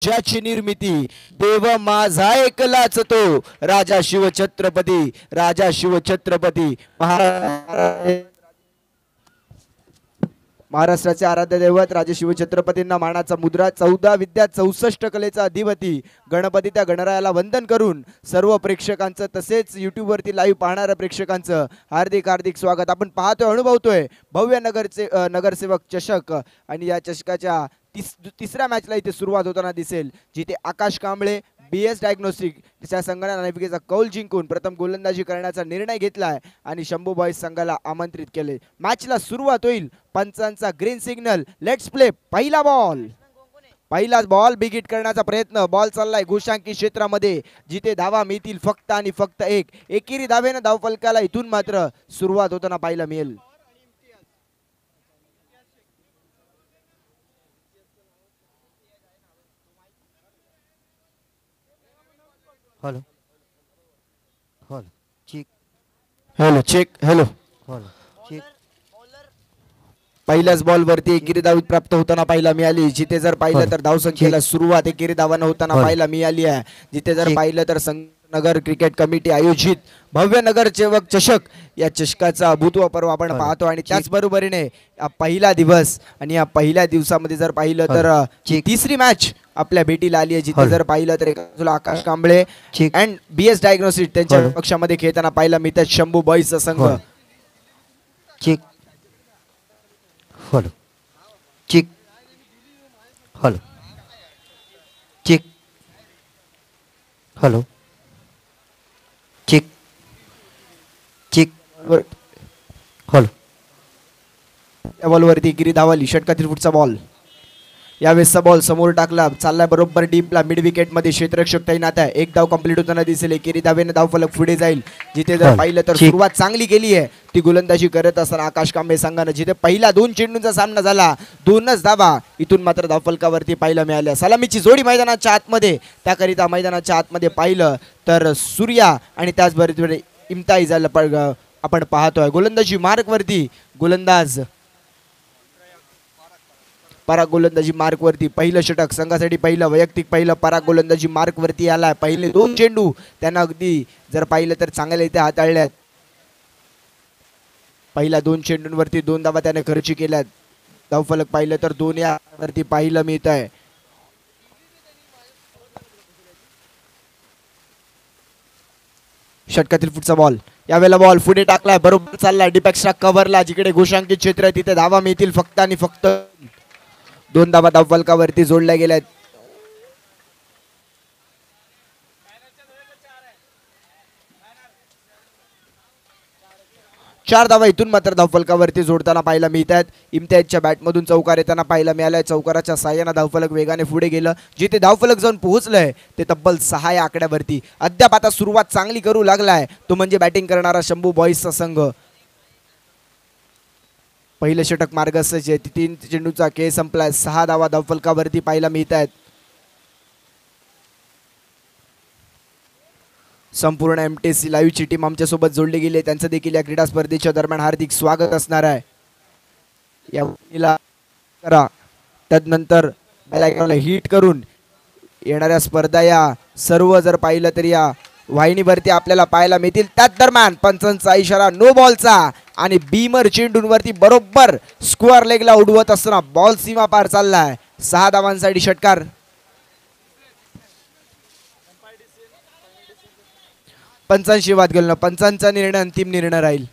ज्याची निर्मिती देव माझा एकलाच तो राजा शिवछत्रपती महाराष्ट्राचे आराध्य दैवत राजे शिवछत्रपतींना मानाचा मुद्रा 14 विद्या 64 कलेचा अधिपती गणपती त्या गणरायाला वंदन करून सर्व प्रेक्षकांचं तसेच YouTube वरती लाईव्ह पाहणाऱ्या प्रेक्षकांचं हार्दिक हार्दिक स्वागत. आपण पाहतोय अनुभवतोय भव्य नगरसेवक चषक आणि या चषकाच्या तिसऱ्या मॅचला इथे सुरुवात होताना दिसेल जिथे आकाश कांबळे BS डायग्नोस्टिक त्या संघाने नाणेफेकीचा कौल जिंकून प्रथम गोलंदाजी करण्याचा निर्णय घेतलाय आणि शंभू बॉयज संघाला आमंत्रित केले. मॅचला सुरुवात होईल. पंचांचा ग्रीन सिग्नल. Let's play. पहिला बॉल बिग हिट करण्याचा प्रयत्न. बॉल चाललाय घोषांकी क्षेत्रामध्ये जिथे धावा मिळतील फक्त आणि फक्त एकेरी धावेनं धावफलकाला इथून मात्र सुरुवात होताना पाहायला मिळेल. Hello hello check hello check hello hello check. पहिल्याच बॉल वरती एकेरी धाव प्राप्त होताना पाहायला मिळाली. जिथे जर पाहिलं तर धावसंख्येला सुरुवात एकेरी धावानं होताना पाहायला मिळाली आहे. जिथे जर पाहिलं तर नगर क्रिकेट कमिटी आयोजित भव्य नगरसेवक चषक या चषकाचा अभूतपूर्व पर्व आपण पाहतो आणि त्याच बरोबरीने पहिला दिवस आणि या पहिल्या दिवसामध्ये जर पाहिलं तर तिसरी मॅच आपल्या भेटीला आली आहे. जिथे जर पाहिलं तर एका बाजूला Akash Kamble and BS diagnostic त्यांच्या पक्षामध्ये खेळताना पाहायला मिळतात शंभू बॉयजचा संघ. Check hello check hello check hello check check hello. या बॉलवरती गिरी धावली. षटकातील फुटचा बॉल. यावेळेसचा बॉल समोर टाकला. चाललाय बरोबर डीपला. मिड विकेट मध्ये क्षेत्ररक्षक तैनात आहे. एक धाव कंप्लीट होताना दिसेल. एकेरी धावेने धावफलक पुढे जाईल. जिथे जर पाहिलं तर सुरुवात चांगली केली आहे ती गोलंदाजी करत असताना आकाश कांबळे संघानं. जिथे पहिला 2 चेंडूंचा सामना झाला 2च धावा इथून मात्र धावफलकावरती पाहायला मिळाल्या. सलामीची जोडी मैदानाच्या आतमध्ये. त्याकरिता मैदानाच्या आतमध्ये पाहिलं तर सूर्या आणि त्याचबरोबर इम्तियाज आपण पाहतोय. गोलंदाजी मार्क वरती गोलंदाज पराग गोलंदाजी मार्क वरती. पहिलं षटक संघासाठी पहिलं वैयक्तिक पहिलं पराग गोलंदाजी मार्क वरती आलाय. पहिले 2 चेंडू त्यांना अगदी जर पाहिलं तर चांगल्या इथे हाताळल्यात. पहिल्या 2 चेंडूंवरती 2 धावा त्याने खर्ची केल्यात. धावफलक पाहिलं तर 2 यावरती पाहिलं मिळत आहे. षटकातील पुढचा बॉल. यावेळेला बॉल पुढे टाकलाय. बरोबर चाललाय डिपॅक्सच्या कव्हरला. जिकडे घोषांकित क्षेत्र आहे तिथे धावा मिळतील फक्त आणि फक्त 2 धावा धावफलकावरती जोडल्या गेल्यात. चार धावा इथून मात्र धावफलकावरती जोडताना पाहायला मिळतात. इम्तियाजच्या बॅटमधून चौकार येताना पाहायला मिळालाय. चौकाराच्या साह्याने धावफलक वेगाने पुढे गेलं. जिथे धावफलक जाऊन पोहोचलंय ते तब्बल 6 या आकड्यावरती. अद्याप आता सुरुवात चांगली करू लागलाय तो म्हणजे बॅटिंग करणारा शंभू बॉयजचा संघ. पहिलं षटक मार्गस्थ 3 चेंडूचा खेळ संपलाय. 6 धावा धावफलकावरती पाहायला मिळत आहेत. संपूर्ण MTC लाईव्ह ची टीम आमच्या सोबत जोडली गेली. त्यांचं देखील या क्रीडा स्पर्धेच्या दरम्यान हार्दिक स्वागत असणार आहे. या करा त्यानंतर हिट करून येणाऱ्या स्पर्धा या सर्व जर पाहिलं तर या वाहिनीवरती आपल्याला पाहायला मिळतील. त्याच दरम्यान पंचांचा इशारा नो बॉलचा आणि बीमर चेंडूंवरती बरोबर स्क्वेअर लेगला उडवत असताना बॉल सीमा पार चाललाय. 6 धावांसाठी षटकार. पंचांशी वाद घालणं. पंचांचा निर्णय अंतिम निर्णय राहील.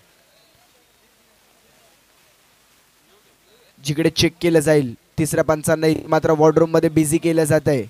जिकडे चेक केलं जाईल. तिसऱ्या पंचांना मात्र वॉर्डरूम मध्ये बिझी केलं जात आहे.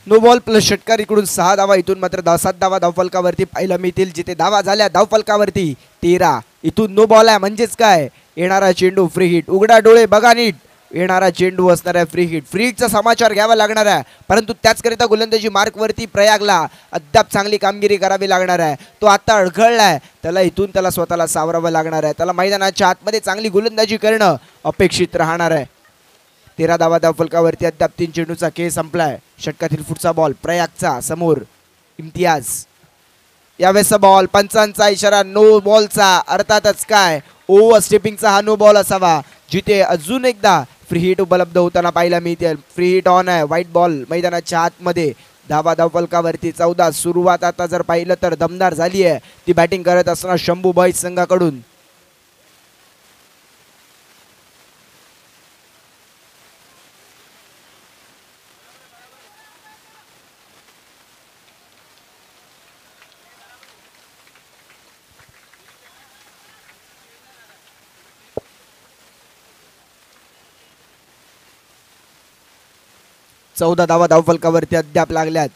नो बॉल प्लस षटकार इकडून 6 धावा, इथून मात्र 7 धावा धावफलकावरती पाहायला मिळतील. जिथे धावा झाल्या धावफलकावरती 13. इथून नो बॉल आहे म्हणजेच काय, येणारा चेंडू फ्री हिट. उघडा डोळे बघा नीट, येणारा चेंडू असणार आहे फ्री हिट. फ्री हिटचा समाचार घ्यावा लागणार आहे, परंतु त्याचकरिता गोलंदाजी मार्कवरती प्रयागला अद्याप चांगली कामगिरी करावी लागणार आहे. तो आता अडखळलाय, त्याला स्वतःला सावरावं लागणार आहे. त्याला मैदानाच्या आतमध्ये चांगली गोलंदाजी करणं अपेक्षित राहणार आहे. 13 धावा धावफलकावरती अद्याप 3 चेंडूचा खेळ संपलाय. षटकातील पुढचा बॉल प्रयागचा समोर इम्तियाज. यावेळेसचा बॉल पंचांचा इशारा नो बॉलचा, अर्थातच काय ओव्हर स्टेपिंगचा हा नो बॉल असावा. जिथे अजून एकदा फ्री हिट उपलब्ध होताना पाहायला मिळते. फ्री हिट ऑन आहे, व्हाईट बॉल मैदानाच्या आतमध्ये. धावा धावफलकावरती 14. सुरुवात आता जर पाहिलं तर दमदार झाली आहे. ती बॅटिंग करत असताना शंभू बॉईज संघाकडून. चौदा धावा धावफलकावरती अद्याप लागल्यात.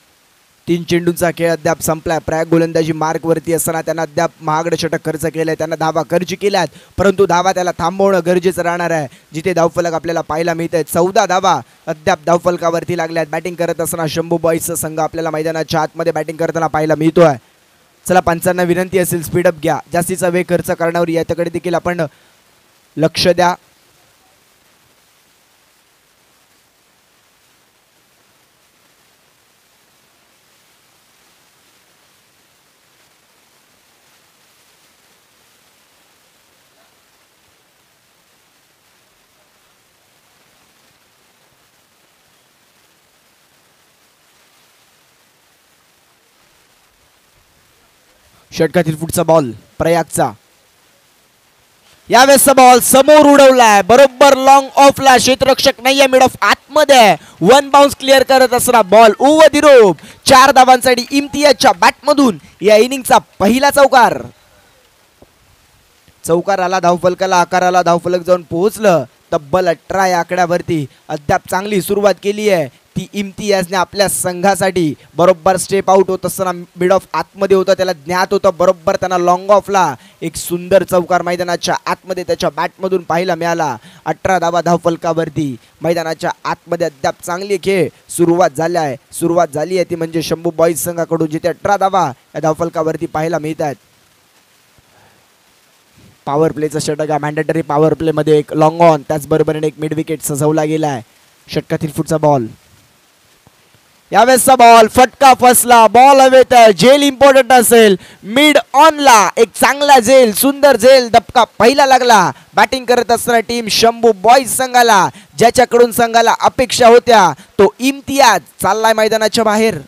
3 चेंडूंचा खेळ अद्याप संपलाय. प्रयाग गोलंदाजी मार्कवरती असताना त्यांना अद्याप महागडं षटक खर्च केलंय, त्यांना धावा खर्च केल्यात, परंतु धावा त्याला थांबवणं गरजेचं राहणार आहे. जिथे धावफलक आपल्याला पाहायला मिळत आहेत. 14 धावा अद्याप धावफलकावरती लागल्यात. बॅटिंग करत असताना शंभू बॉईजचा संघ आपल्याला मैदानाच्या आतमध्ये बॅटिंग करताना पाहायला मिळतोय. चला पंचांना विनंती असेल स्पीडअप घ्या, जास्तीचा वेग खर्च करण्यावर याच्याकडे देखील आपण लक्ष द्या. षटकातील पुढचा बॉल प्रयागचा. यावेळेसचा बॉल समोर उडवलाय, बरोबर लॉंग ऑफला. क्षेत्ररक्षक नाहीये, मिड ऑफ आतमध्ये. 1 बाउन्स क्लिअर करत असताना बॉल ओव्हर दी रोप. 4 धावांसाठी इम्तियाजच्या बॅटमधून या इनिंगचा पहिला चौकार. चौकार आला धावफलकाला, आकाराला धावफलक जाऊन पोहोचलं. तब्बल 18 या आकड्यावरती अद्याप चांगली सुरुवात केली आहे ती इम्तियाजने आपल्या संघासाठी. बरोबर स्टेप आउट होत असताना मिड ऑफ आतमध्ये होतं, त्याला ज्ञात होतं. बरोबर त्यांना लॉंग ऑफला एक सुंदर चौकार मैदानाच्या आतमध्ये त्याच्या बॅटमधून पाहायला मिळाला. 18 धावा धावफलकावरती मैदानाच्या आतमध्ये अद्याप चांगली खेळ सुरुवात झाली आहे ती म्हणजे शंभू बॉईज संघाकडून, जिथे 18 धावा या धावफलकावरती पाहायला मिळत आहेत. पॉवर प्लेचा षटक आहे. मॅन्डेटरी पॉवर प्ले मध्ये एक लॉंग ऑन, त्याचबरोबरीने एक मिड विकेट सजवला गेला आहे. षटकातील पुढचा बॉल. यावेळेसचा बॉल फटका फसला, बॉल हवेत आहे. झेल इम्पॉर्टंट असेल. मिड ऑनला एक चांगला झेल, सुंदर झेल धपका पहिला लागला. बॅटिंग करत असताना टीम शंभू बॉईज संघाला, ज्याच्याकडून संघाला अपेक्षा होत्या तो इम्तियाज चाललाय मैदानाच्या बाहेर.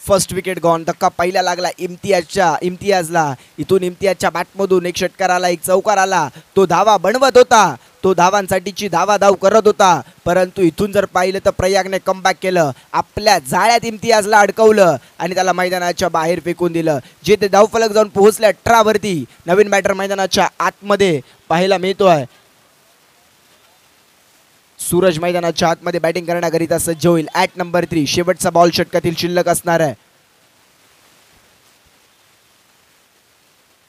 First wicket gone. धक्का पहिला लागला इम्तियाजला. इथून इम्तियाजच्या बॅटमधून एक षटकार आला, एक चौकार आला. तो धावा बनवत होता, तो धावांसाठीची धाव करत होता, परंतु इथून जर पाहिलं तर प्रयागने कमबॅक केलं. आपल्या जाळ्यात इम्तियाजला अडकवलं आणि त्याला मैदानाच्या बाहेर फेकून दिलं. जिथे धावफलक जाऊन पोहोचले 18 वरती. नवीन बॅटर मैदानाच्या आतमध्ये पाहायला मिळतोय. सूरज मैदानाच्या आतमध्ये बॅटिंग करण्याकरिता सज्ज होईल. ॲट नंबर 3 शेवटचा बॉल षटकातील शिल्लक असणार आहे.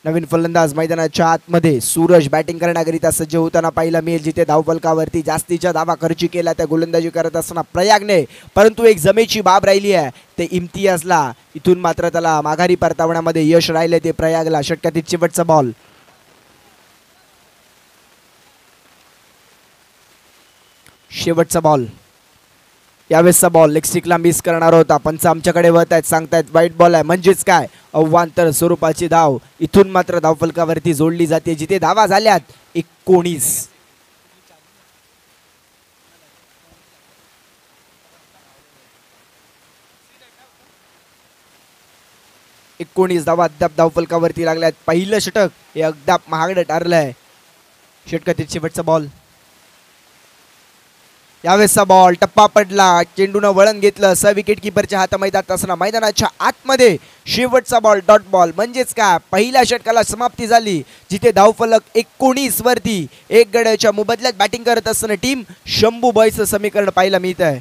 नवीन फलंदाज मैदानाच्या आतमध्ये सूरज बॅटिंग करण्याकरिता सज्ज होताना पाहायला मिळेल, जिथे धावफलकावरती जास्तीच्या धावा खर्ची केल्या त्या गोलंदाजी करत असताना प्रयागने, परंतु एक जमेची बाब राहिली आहे ते इम्तियाजला. इथून मात्र त्याला माघारी परतावण्यामध्ये यश राहिले ते प्रयागला. षटकातील शेवटचा बॉल. शेवटचा बॉल. यावेळेसचा बॉल लेग स्टिकला मिस करणार होता. पंच आमच्याकडे वळत आहेत, सांगतायत वाईट बॉल आहे. म्हणजेच काय, अवांतर स्वरूपाची धाव इथून मात्र धावफलकावरती जोडली जाते, जिथे धावा झाल्यात 19. धावा अद्याप धावफलकावरती लागल्यात. पहिलं षटक हे अद्याप महागडं ठरलंय. षटकातील शेवटचा बॉल. यावेळेसचा बॉल टप्पा पडला, चेंडूनं वळण घेतलं. विकेट किपरच्या हातामध्ये असताना मैदानाच्या आतमध्ये शेवटचा बॉल डॉट बॉल. म्हणजेच काय, पहिल्या षटकाला समाप्ती झाली, जिथे धावफलक 19 वरती एक गड्याच्या मोबदल्यात बॅटिंग करत असताना टीम शंभू बॉयचं समीकरण पाहायला मिळत आहे.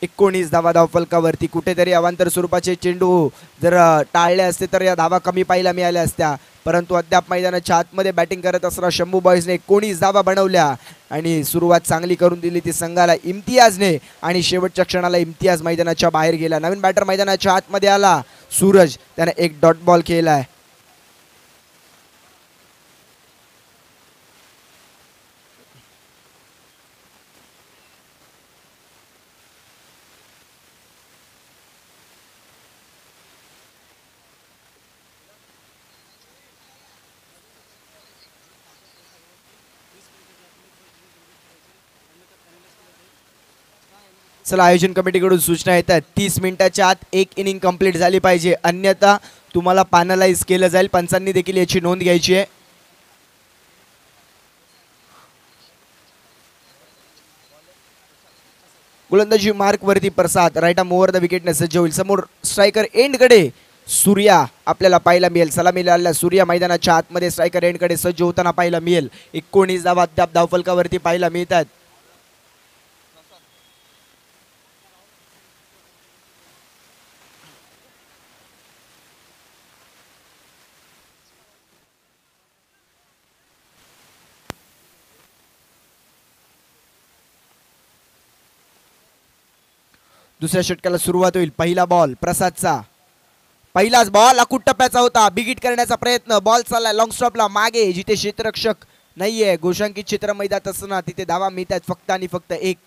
19 धावा धावफलकावरती. कुठेतरी अवांतर स्वरूपाचे चेंडू जर टाळले असते तर या धावा कमी पाहायला मिळाल्या असत्या, परंतु अद्याप मैदानाच्या आतमध्ये बॅटिंग करत असताना शंभू बॉयजने 19 धावा बनवल्या आणि सुरुवात चांगली करून दिली ती संघाला इम्तियाजने. आणि शेवटच्या क्षणाला इम्तियाज मैदानाच्या बाहेर गेला. नवीन बॅटर मैदानाच्या आतमध्ये आला सूरज, त्याने एक डॉट बॉल केलाय. चला, आयोजन कमिटीकडून सूचना येतात, 30 मिनिटाच्या आत एक इनिंग कंप्लीट झाली पाहिजे, अन्यथा तुम्हाला पॅनलाइज केलं जाईल. पंचांनी देखील याची नोंद घ्यायची आहे. गोलंदाजी मार्क वरती प्रसाद राईट आर्म ओव्हर द विकेटने सज्ज होईल. समोर स्ट्रायकर एंडकडे सूर्या आपल्याला पाहायला मिळेल. सलामीला आलेला सूर्या मैदानाच्या आतमध्ये स्ट्रायकर एंडकडे सज्ज होताना पाहायला मिळेल. 19 धावा अद्याप धावफलकावरती पाहायला मिळतात. दुसऱ्या षटकाला सुरुवात होईल. पहिला बॉल प्रसादचा. पहिलाच बॉल अकुट टप्प्याचा होता. बिगिट करण्याचा प्रयत्न. बॉल चाललाय लॉंग स्टॉपला मागे, जिथे क्षेत्ररक्षक नाहीये. गोशांकित क्षेत्र मैदानात असताना तिथे धावा मिळतात फक्त आणि फक्त एक.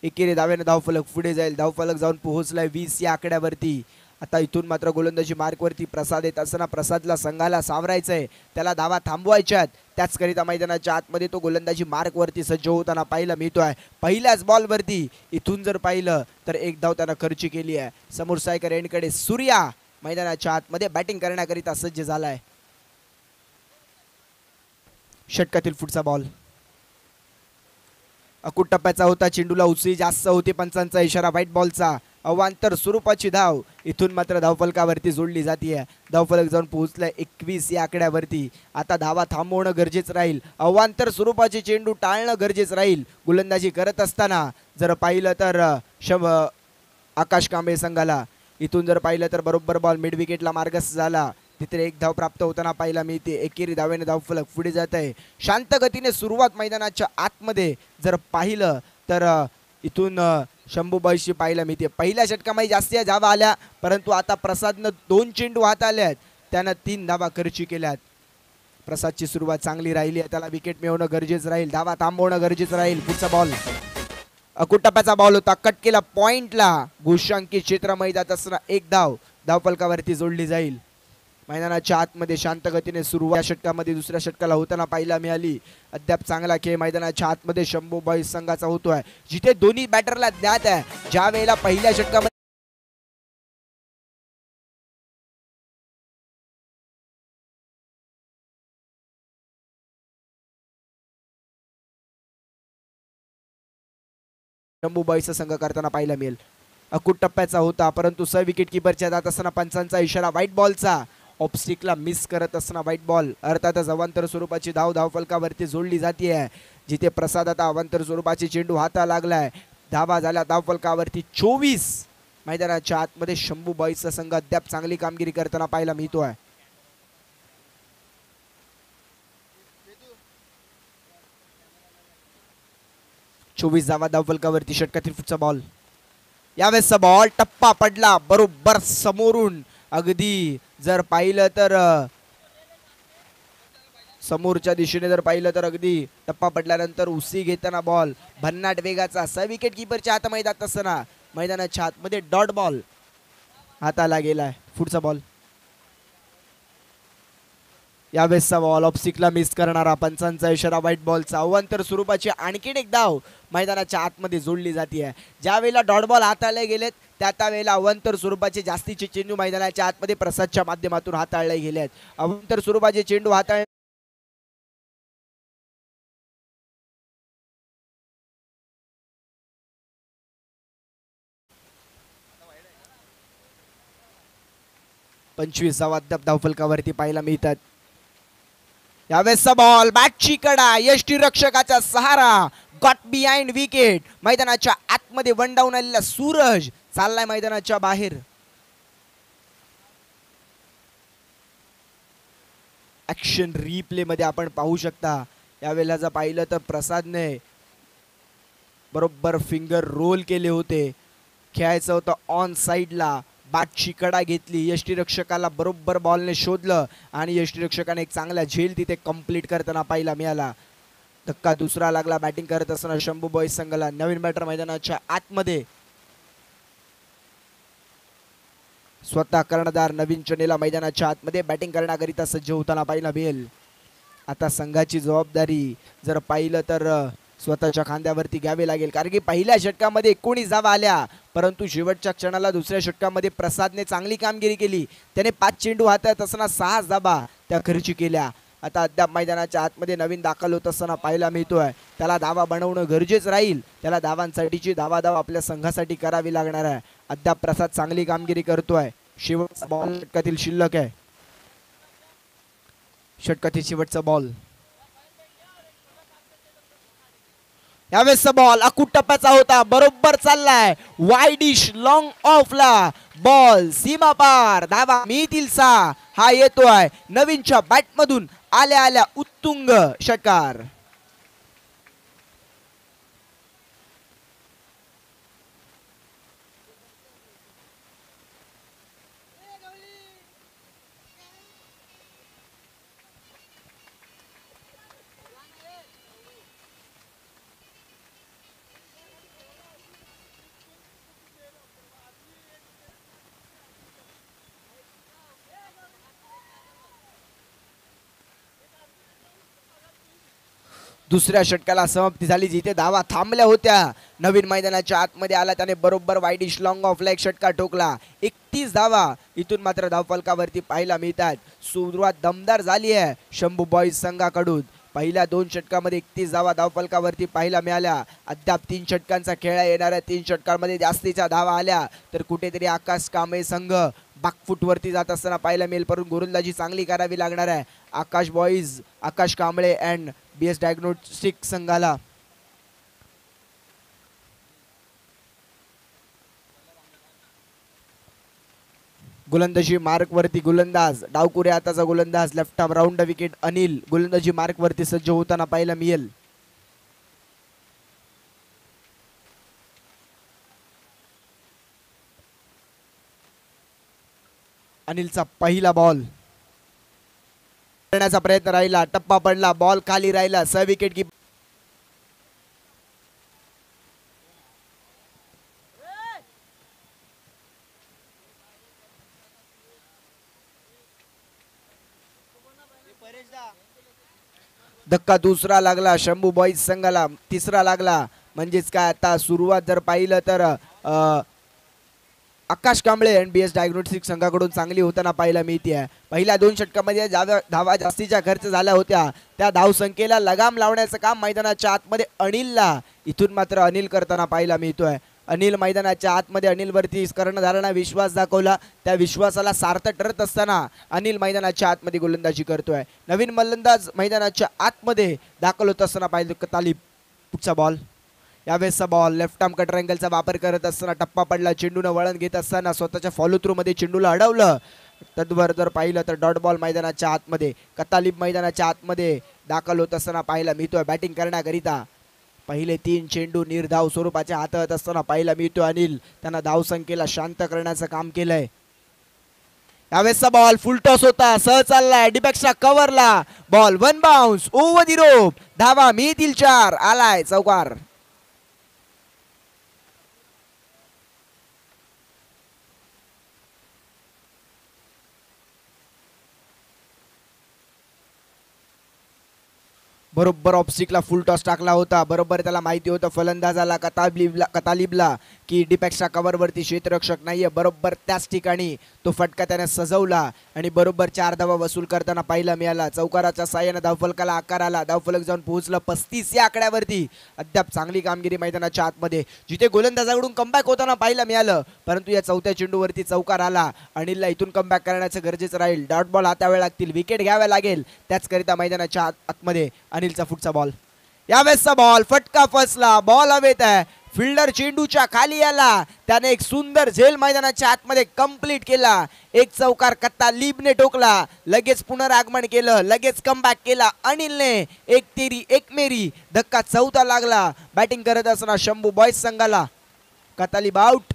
एकेरी धाव्याने धावफलक पुढे जाईल. धावफलक जाऊन पोहोचलाय 20 या आकड्यावरती. आता इथून मात्र गोलंदाजी मार्कवरती प्रसाद येत असताना प्रसादला संघाला सावरायचंय, त्याला धावा थांबवायच्यात. त्याचकरिता मैदानाच्या आतमध्ये तो गोलंदाजी मार्कवरती सज्ज होताना पाहायला मिळतोय. पहिल्याच बॉलवरती इथून जर पाहिलं तर एक धाव त्यानं खर्ची केली आहे. समोर स्ट्रायकर एंडकडे सूर्या मैदानाच्या आतमध्ये बॅटिंग करण्याकरिता सज्ज झालाय. षटकातील पुढचा बॉल अकुट टप्प्याचा होता. चेंडूला उसळी जास्त होती. पंचांचा इशारा व्हाईट बॉलचा. अवांतर स्वरूपाची धाव इथून मात्र धावफलकावरती जोडली जाते. धावफलक जाऊन पोहोचलाय 21 या आकड्यावरती. आता धावा थांबवणं गरजेचं राहील. अवांतर स्वरूपाचे चेंडू टाळणं गरजेचं राहील. गोलंदाजी करत असताना जर पाहिलं तर आकाश कांबळे संघाला इथून जर पाहिलं तर बरोबर बॉल मिड विकेटला मार्गस्थ झाला. तिथे एक धाव प्राप्त होताना पाहायला मिळते. एकेरी धावेने धावफलक पुढे जात आहे. शांत गतीने सुरुवात मैदानाच्या आतमध्ये जर पाहिलं तर इथून शंभू बॉयशी पाहायला मिळते. पहिल्या षटकामध्ये जास्ती धावा आल्या, परंतु आता प्रसादनं 2 चेंडू हातात आल्यात, त्यानं 3 धावा खर्ची केल्यात. प्रसादची सुरुवात चांगली राहिली आहे. त्याला विकेट मिळवणं गरजेचं राहील. धावा थांबवणं गरजेचं राहील. पुढचा बॉल अकुट टप्प्याचा बॉल होता. कट केला पॉइंटला. घोषांकित क्षेत्र मैदानात असताना एक धाव धावफलकावरती जोडली जाईल. मैदानाच्या आतमध्ये शांत गतीने सुरुवात षटकामध्ये दुसऱ्या षटकाला होताना पाहायला मिळाली. अद्याप चांगला खेळ मैदानाच्या आतमध्ये शंभू बॉयज संघाचा होतोय, जिथे दोन्ही बॅटरला ज्ञात आहे ज्या वेळेला पहिल्या षटकामध्ये शंभू बॉयजचा संघ करताना पाहायला मिळेल. अकुट टप्प्याचा होता, परंतु विकेट किपरच्या जात असताना पंचांचा इशारा व्हाईट बॉलचा. ऑफस्टिकला मिस करत असताना व्हाईट बॉल. अर्थातच अवांतर स्वरूपाची धाव धावफलकावरती जोडली जाते, जिथे प्रसाद आता अवांतर स्वरूपाची चेंडू हाता लागलाय. धावा झाल्या धावफलकावरती 24. मैदानाच्या आतमध्ये शंभू बॉयजचा संघ अद्याप चांगली कामगिरी करताना पाहायला मिळतोय. 24 धावा धावफलकावरती. षटकातील पुढचा बॉल. यावेळेसचा बॉल टप्पा पडला बरोबर समोरून. अगदी जर पाहिलं तर समोरच्या दिशेने जर पाहिलं तर अगदी टप्पा पडल्यानंतर उसी घेताना बॉल भन्नाट वेगाचा. 6 विकेट किपरच्या हातामध्ये असताना मैदानाच्या आतमध्ये डॉट बॉल हाताला गेलाय. पुढचा बॉल. यावेळेसचा बॉल ऑफसिकला मिस करणारा. पंचांचा इशारा व्हाईट बॉलचा. अवांतर स्वरूपाची आणखीन एक धाव मैदानाच्या आतमध्ये जोडली जाते. ज्या वेळेला डॉट बॉल हाताळले गेलेत त्या वेळेला अवांतर स्वरूपाचे जास्तीचे चेंडू मैदानाच्या आतमध्ये प्रसादच्या माध्यमातून हाताळले गेले आहेत. अवांतर स्वरूपाचे चेंडू हाताळ पंचवीस धावफलकावरती पाहायला मिळतात. यावेळेसचा बॉल बॅटची कडा. यष्टीरक्षकाचा सहारा. Got behind wicket. मैदानाच्या आतमध्ये वन डाऊन आलेला सूरज चाललाय मैदानाच्या बाहेर. ऍक्शन रिप्ले मध्ये आपण पाहू शकता. यावेळेला जर पाहिलं तर प्रसादने बरोबर फिंगर रोल केले होते. खेळायचं होतं ऑन साइडला. बॅटची कडा घेतली. यष्टीरक्षकाला बरोबर बॉलने शोधलं आणि यष्टीरक्षकाने एक चांगला झेल तिथे कंप्लीट करताना पाहायला मिळाला. धक्का दुसरा लागला बॅटिंग करत असताना शंभू बॉईज संघाला. नवीन बॅटर मैदानाच्या आतमध्ये. स्वतः कर्णधार नवीन चनेला मैदानाच्या आतमध्ये बॅटिंग करण्याकरिता सज्ज होताना पाहायला मिळेल. आता संघाची जबाबदारी जर पाहिलं तर स्वतःच्या खांद्यावरती घ्यावे लागेल. कारण की पहिल्या षटकामध्ये 19 धावा आल्या परंतु शेवटच्या क्षणाला दुसऱ्या षटकामध्ये प्रसादने चांगली कामगिरी केली. त्याने 5 चेंडू हातात असताना 6 धावा त्या खर्ची केल्या. आता अद्याप मैदानाच्या आतमध्ये नवीन दाखल होत असताना पाहायला मिळतोय. त्याला धावा बनवणं गरजेचं राहील. त्याला धावांसाठीची धाव आपल्या संघासाठी करावी लागणार आहे. अद्याप प्रसाद चांगली कामगिरी करतोय. शेवटचा बॉल षटकातील शिल्लक आहे. षटकातील शेवटचा बॉल. यावेळेसचा बॉल अकूट टप्प्याचा होता. बरोबर चाललाय वाईडिश लॉंग ऑफला. बॉल सीमा पार. धावा मिळतील 6. हा येतोय नवीनच्या बॅट मधून आल्या आल्या उत्तुंग षटकार. दुसऱ्या षटकाला समाप्ती झाली जिथे धावा थांबल्या होत्या. नवीन मैदानाच्या आतमध्ये आला त्याने बरोबर वाईडिश लॉंग ऑफला एक षटकार ठोकला. 31 धावा इथून मात्र धावफलकावरती पाहायला मिळतात. सुरुवात दमदार झाली आहे शंभू बॉईज संघाकडून. पहिल्या 2 षटकामध्ये 31 धावा धावफलकावरती पाहायला मिळाल्या. अद्याप 3 षटकांचा खेळ येणाऱ्या 3 षटकांमध्ये जास्तीच्या धावा आल्या तर कुठेतरी आकाश कांबळे संघ बॅकफुटवरती जात असताना पाहायला मिळेल. परंतु गोलंदाजी चांगली करावी लागणार आहे Akash boys, Akash Kamble and BS diagnostic संघाला. गोलंदाजी मार्क वरती गोलंदाज डावकुरे हाताचा गोलंदाज left arm round wicket Anil गोलंदाजी मार्क वरती सज्ज होताना पाहायला मिळेल. अनिलचा पहिला बॉल करण्याचा प्रयत्न राहिला. टप्पा पडला. बॉल खाली राहिला. 6 विकेट की धक्का दुसरा लागला शंभू बॉईज संघाला. तिसरा लागला म्हणजेच काय आता सुरुवात जर पाहिलं तर आकाश कांबळे आणि BS डायग्नोस्टिक संघाकडून चांगली होताना पाहायला मिळते. पहिल्या 2 षटकामध्ये धावा जास्तीच्या खर्च झाल्या होत्या त्या धावसंख्येला लगाम लावण्याचं काम मैदानाच्या आतमध्ये अनिलला इथून मात्र अनिल करताना पाहायला मिळतोय. अनिल मैदानाच्या आतमध्ये अनिलवरती कर्णधारांना विश्वास दाखवला. त्या विश्वासाला सार्थ ठरत असताना अनिल मैदानाच्या आतमध्ये गोलंदाजी करतोय. नवीन मलंदाज मैदानाच्या आतमध्ये दाखल होत असताना पाहिजे कतालीब. पुढचा बॉल. यावेळेसचा बॉल लेफ्ट आर्म कटर अँगलचा वापर करत असताना टप्पा पडला. चेंडूनं वळण घेत असताना स्वतःच्या फॉलो थ्रू मध्ये चेंडूला अडवलं. तद्वर जर पाहिलं तर डॉट बॉल मैदानाच्या आतमध्ये. कतालीब मैदानाच्या आतमध्ये दाखल होत असताना पाहायला मिळतोय बॅटिंग करण्याकरिता. पहिले 3 चेंडू निर्धाव स्वरूपाच्या हातात असताना पाहायला मिळतो अनिल त्यांना धावसंख्येला शांत करण्याचं काम केलंय. यावेळेसचा बॉल फुल टॉस होता, सह चाललाय डिपेक्सच्या कव्हरला, ball one bounce over the rope, धावा मिळतील 4, आलाय चौकार. बरोबर ऑप्सिकला फुल टॉस टाकला होता. बरोबर त्याला माहिती होतं फलंदाजाला कतालिबला की डिपेक्सच्या कव्हरवरती क्षेत्ररक्षक नाहीये. बरोबर त्याच ठिकाणी तो फटका त्याने सजवला आणि बरोबर 4 धावा वसूल करताना पाहायला मिळाला. चौकाराच्या साह्याने धावफलकाला आकार आला. धावफलक जाऊन पोहोचलं 35 या आकड्यावरती. अद्याप चांगली कामगिरी मैदानाच्या आतमध्ये, जिथे गोलंदाजाकडून कमबॅक होताना पाहायला मिळालं, परंतु या चौथ्या चेंडूवरती चौकार आला. अनिलला इथून कमबॅक करण्याचं गरजेचं राहील. डॉट बॉल हातावे लागतील, विकेट घ्याव्या लागेल. त्याचकरिता मैदानाच्या आतमध्ये अनिलचा फुटचा बॉल. यावेळेसचा बॉल फटका फसला, बॉल हवेत आहे. फिल्डर चेंडूच्या खाली आला, त्याने एक सुंदर झेल मैदानाच्या आतमध्ये कंप्लीट केला. एक चौकार कतालिबने टोकला, लगेच पुनरागमन केलं, लगेच कमबॅक केला अनिलने. एक तेरी एक मेरी, धक्का चौथा लागला. बॅटिंग करत असताना शंभू बॉयज संघाला. कतालिब आउट.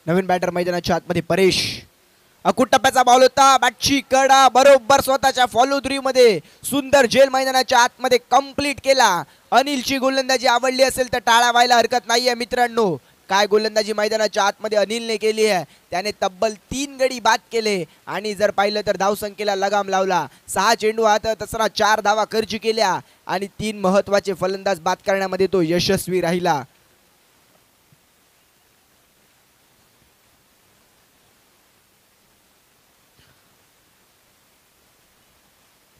नवीन बॅटर मैदानाच्या आतमध्ये परेश. अकुट टप्प्याचा बॉल होता, बॅटची कडा बरोबर स्वतःच्या फॉलो थ्री मध्ये सुंदर झेल मैदानाच्या आतमध्ये कंप्लीट केला. अनिलची गोलंदाजी आवडली असेल तर टाळा व्हायला हरकत नाहीये मित्रांनो. काय गोलंदाजी मैदानाच्या आतमध्ये अनिलने केली आहे. त्याने तब्बल 3 गडी बाद केले आणि जर पाहिलं तर धावसंख्येला लगाम लावला. 6 चेंडू हातात असताना 4 धावा खर्च केल्या आणि 3 महत्वाचे फलंदाज बाद करण्यामध्ये तो यशस्वी राहिला.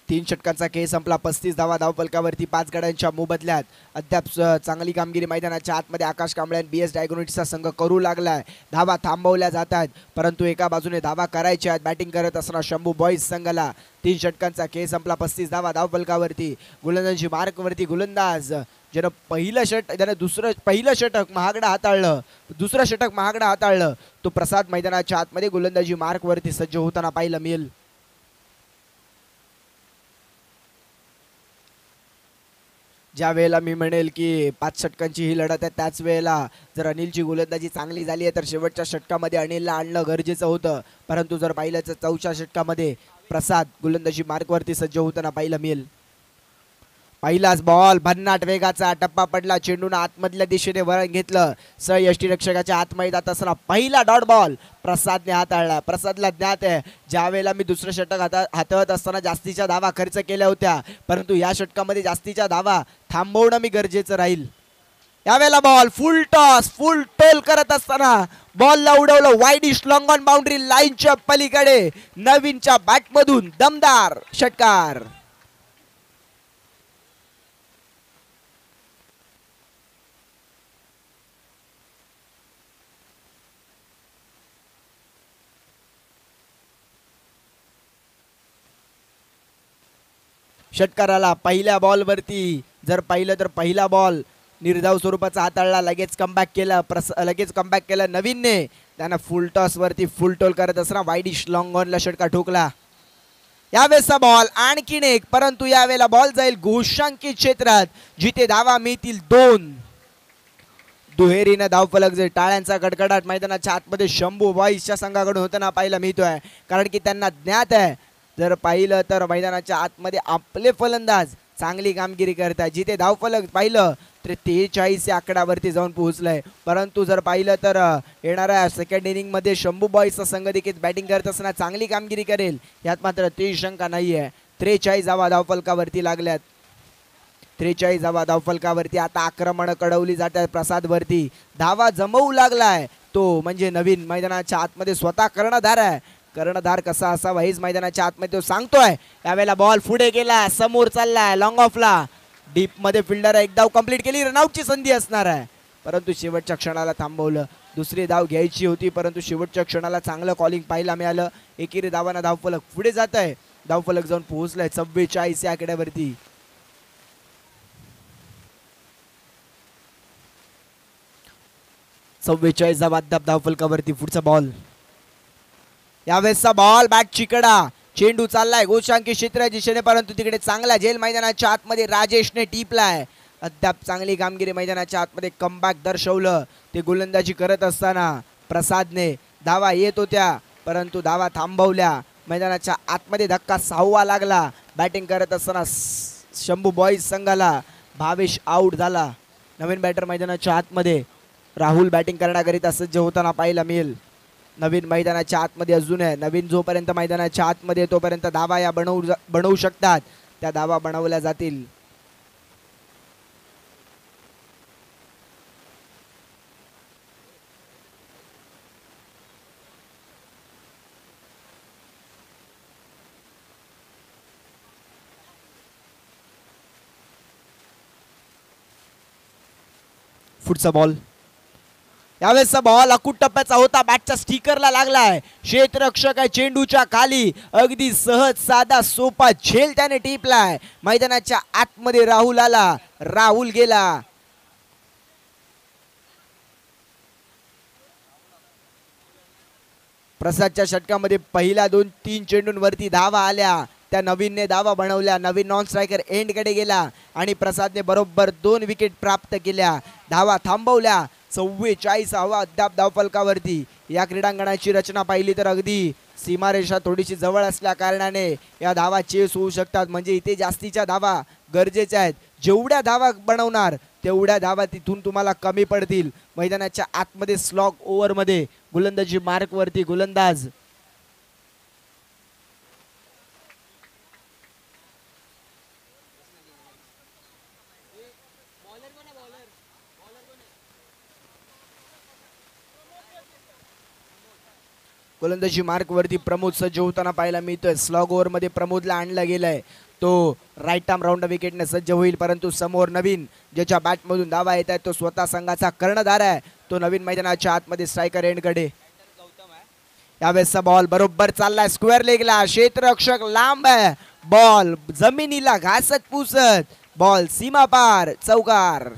तीन षटकांचा खेळ संपला. 35 धावा धावफलकावरती 5 गड्यांच्या मोबदल्यात. अद्याप चांगली कामगिरी मैदानाच्या आतमध्ये आकाश कांबळे आणि BS डायगोनिट्सचा संघ करू लागलाय. धावा थांबवल्या जात आहेत, परंतु एका बाजूने धावा करायच्या आहेत. बॅटिंग करत असताना शंभू बॉयज संघाला. 3 षटकांचा खेळ संपला. 35 धावा धावफलकावरती. गोलंदाजी मार्कवरती गोलंदाज ज्यानं पहिलं षटक महागडा हाताळलं, दुसरं षटक महागडा हाताळलं, तो प्रसाद मैदानाच्या आतमध्ये गोलंदाजी मार्कवरती सज्ज होताना पाहायला मिळेल. ज्या वेळेला मी म्हणेल की 5 षटकांची ही लढत आहे, त्याच वेळेला जर अनिलची गोलंदाजी चांगली झाली आहे तर शेवटच्या षटकामध्ये अनिलला आणणं गरजेचं होतं. परंतु जर पाहिलं तर 4थ्या षटकामध्ये प्रसाद गोलंदाजी मार्कवरती सज्ज होताना पाहायला मिळेल. पहिलाच बॉल भन्नाट वेगाचा, टप्पा पडला, चेंडून आतमधल्या दिशेने वळण घेतलं. यष्टीरक्षकाच्या आतमध्ये असताना पहिला डॉट बॉल प्रसादने हाताळला. प्रसादला ज्ञात आहे ज्या वेळेला मी दुसरं षटक हाताळत असताना जास्तीच्या धावा खर्च केल्या होत्या, परंतु या षटकामध्ये जास्तीच्या धावा थांबवणं मी गरजेचं राहील. यावेळेला बॉल फुल टॉस, फुल टोल करत असताना बॉलला उडवलं वाईडिश लॉंग ऑन बाउंड्री लाईनच्या पलीकडे. नवीनच्या बॅटमधून दमदार षटकार. षटकाराला पहिल्या बॉलवरती जर पाहिलं तर पहिला बॉल निर्धाव स्वरूपाचा हाताळला, लगेच कमबॅक केला नवीनने. त्यानं फुल टॉस वरती फुल टोल करत असताना वाईडिश लॉंग ऑनला षटकार ठोकला. यावेळेचा बॉल आणखीन एक, परंतु यावेळेला बॉल जाईल घोषांकित क्षेत्रात, जिथे धावा मिळतील 2. दुहेरीनं धावफलक जे टाळ्यांचा कडकडाट मैदानाच्या आतमध्ये शंभू बॉईजच्या संघाकडून होताना पाहायला मिळतोय. कारण की त्यांना ज्ञात आहे जर पाहिलं तर मैदानाच्या आतमध्ये आपले फलंदाज चांगली कामगिरी करतात. जिथे धावफलक पाहिलं तर 43 या आकड्यावरती जाऊन पोहोचलंय. परंतु जर पाहिलं तर येणाऱ्या सेकंड इनिंगमध्ये शंभू बॉईजचा संघ देखील बॅटिंग करत असताना चांगली कामगिरी करेल, यात मात्र ती शंका नाहीये. 43 धावा धावफलकावरती लागल्यात. 43 धावा धावफलकावरती. आता आक्रमण कडवली जात आहे प्रसादवरती. धावा जमवू लागलाय तो म्हणजे नवीन मैदानाच्या आतमध्ये स्वतः कर्णधार आहे. कर्णधार कसा असावा हेच मैदानाच्या आतमध्ये तो सांगतोय. यावेळेला बॉल पुढे गेला, समोर चाललाय लॉंग ऑफला. डीप मध्ये फिल्डर एक धाव कंप्लीट केली, रनआउटची संधी असणार आहे, परंतु शेवटच्या क्षणाला थांबवलं. दुसरी धाव घ्यायची होती परंतु शेवटच्या क्षणाला चांगलं कॉलिंग पाहायला मिळालं. एकेरी धावांना धावफलक पुढे जात आहे. धावफलक जाऊन पोहोचलाय 44 या आकड्यावरती. अद्याप धावफलकावरती. पुढचा बॉल, यावेळेसचा बॉल बॅट चिकडा. चेंडू चाललाय गोशांकी क्षेत्राच्या दिशेने परंतु तिकडे चांगला झेल मैदानाच्या आतमध्ये राजेशने टिपलाय. अद्याप चांगली कामगिरी मैदानाच्या आतमध्ये कमबॅक दर्शवलं. ते गोलंदाजी करत असताना प्रसादने धावा येत होत्या परंतु धावा थांबवल्या. मैदानाच्या आतमध्ये धक्का 6वा लागला. बॅटिंग करत असताना शंभू बॉईज संघाला भावेश आउट झाला. नवीन बॅटर मैदानाच्या आतमध्ये राहुल बॅटिंग करण्याकरिता सज्ज होताना पाहायला मिळेल. नवीन मैदानाच्या आतमध्ये अजून आहे. नवीन जोपर्यंत मैदानाच्या आतमध्ये तोपर्यंत धावा या बनवू शकतात. त्या धावा बनवल्या जातील. पुढचा बॉल, यावेळेसचा बॉल अकूट टप्प्याचा होता. बॅटच्या स्टिकरला लागलाय. क्षेत्ररक्षक आहे चेंडूच्या खाली. अगदी सहज साधा सोपा झेल त्याने टिपलाय. मैदानाच्या आतमध्ये राहुल आला. राहुल गेला. प्रसादच्या षटकामध्ये पहिल्या 2-3 चेंडूंवरती धावा आल्या. त्या नवीनने धावा बनवल्या. नवीन नॉन स्ट्रायकर एंडकडे गेला आणि प्रसादने बरोबर 2 विकेट प्राप्त केल्या. धावा थांबवल्या. 44 हवा अद्याप धावफलकावरती. या क्रीडांगणाची रचना पाहिली तर अगदी सीमारेषा थोडीशी जवळ असल्या कारणाने या धावा चेस होऊ शकतात. म्हणजे इथे जास्तीच्या धावा गरजेच्या आहेत. जेवढ्या धावा बनवणार तेवढ्या धावा तिथून तुम्हाला कमी पडतील. मैदानाच्या आतमध्ये स्लॉग ओव्हरमध्ये गोलंदाजी मार्कवरती गोलंदाज गोलंदाजी मार्कवरती प्रमोद सज्ज होताना पाहायला मिळतोय. स्लॉग ओव्हरमध्ये प्रमोदला आणला गेलाय. तो राईट आर्म राऊंड विकेटने सज्ज होईल परंतु समोर नवीन ज्याच्या बॅटमधून धावा येत आहे तो स्वतः संघाचा कर्णधार आहे. तो नवीन मैदानाच्या आतमध्ये स्ट्रायकर एंडकडे. यावेळेसचा बॉल बरोबर चाललाय स्क्वेअर लेगला. क्षेत्ररक्षक लांब आहे. बॉल जमिनीला घासत पुसत बॉल सीमा पार. चौकार.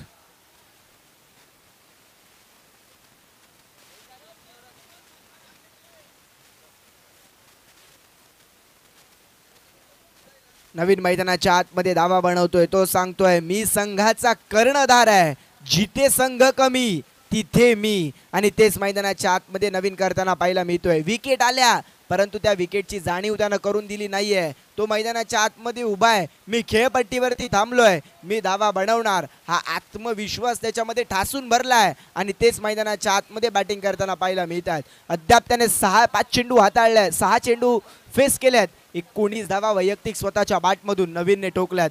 नवीन मैदानाच्या आतमध्ये धावा बनवतोय. तो सांगतोय मी संघाचा कर्णधार आहे. जिथे संघ कमी तिथे मी. आणि तेच मैदानाच्या आतमध्ये नवीन करताना पाहायला मिळतोय. विकेट आल्या परंतु त्या विकेटची जाणीव त्यानं करून दिली नाहीये. तो मैदानाच्या आतमध्ये उभा आहे. मी खेळपट्टीवरती थांबलोय. मी धावा बनवणार. हा आत्मविश्वास त्याच्यामध्ये ठासून भरलाय आणि तेच मैदानाच्या आतमध्ये बॅटिंग करताना पाहायला मिळतात. अद्याप त्याने 5 चेंडू हाताळले. 6 चेंडू फेस केल्यात. 19 धावा वैयक्तिक स्वतःच्या बॅटमधून नवीनने ठोकल्यात.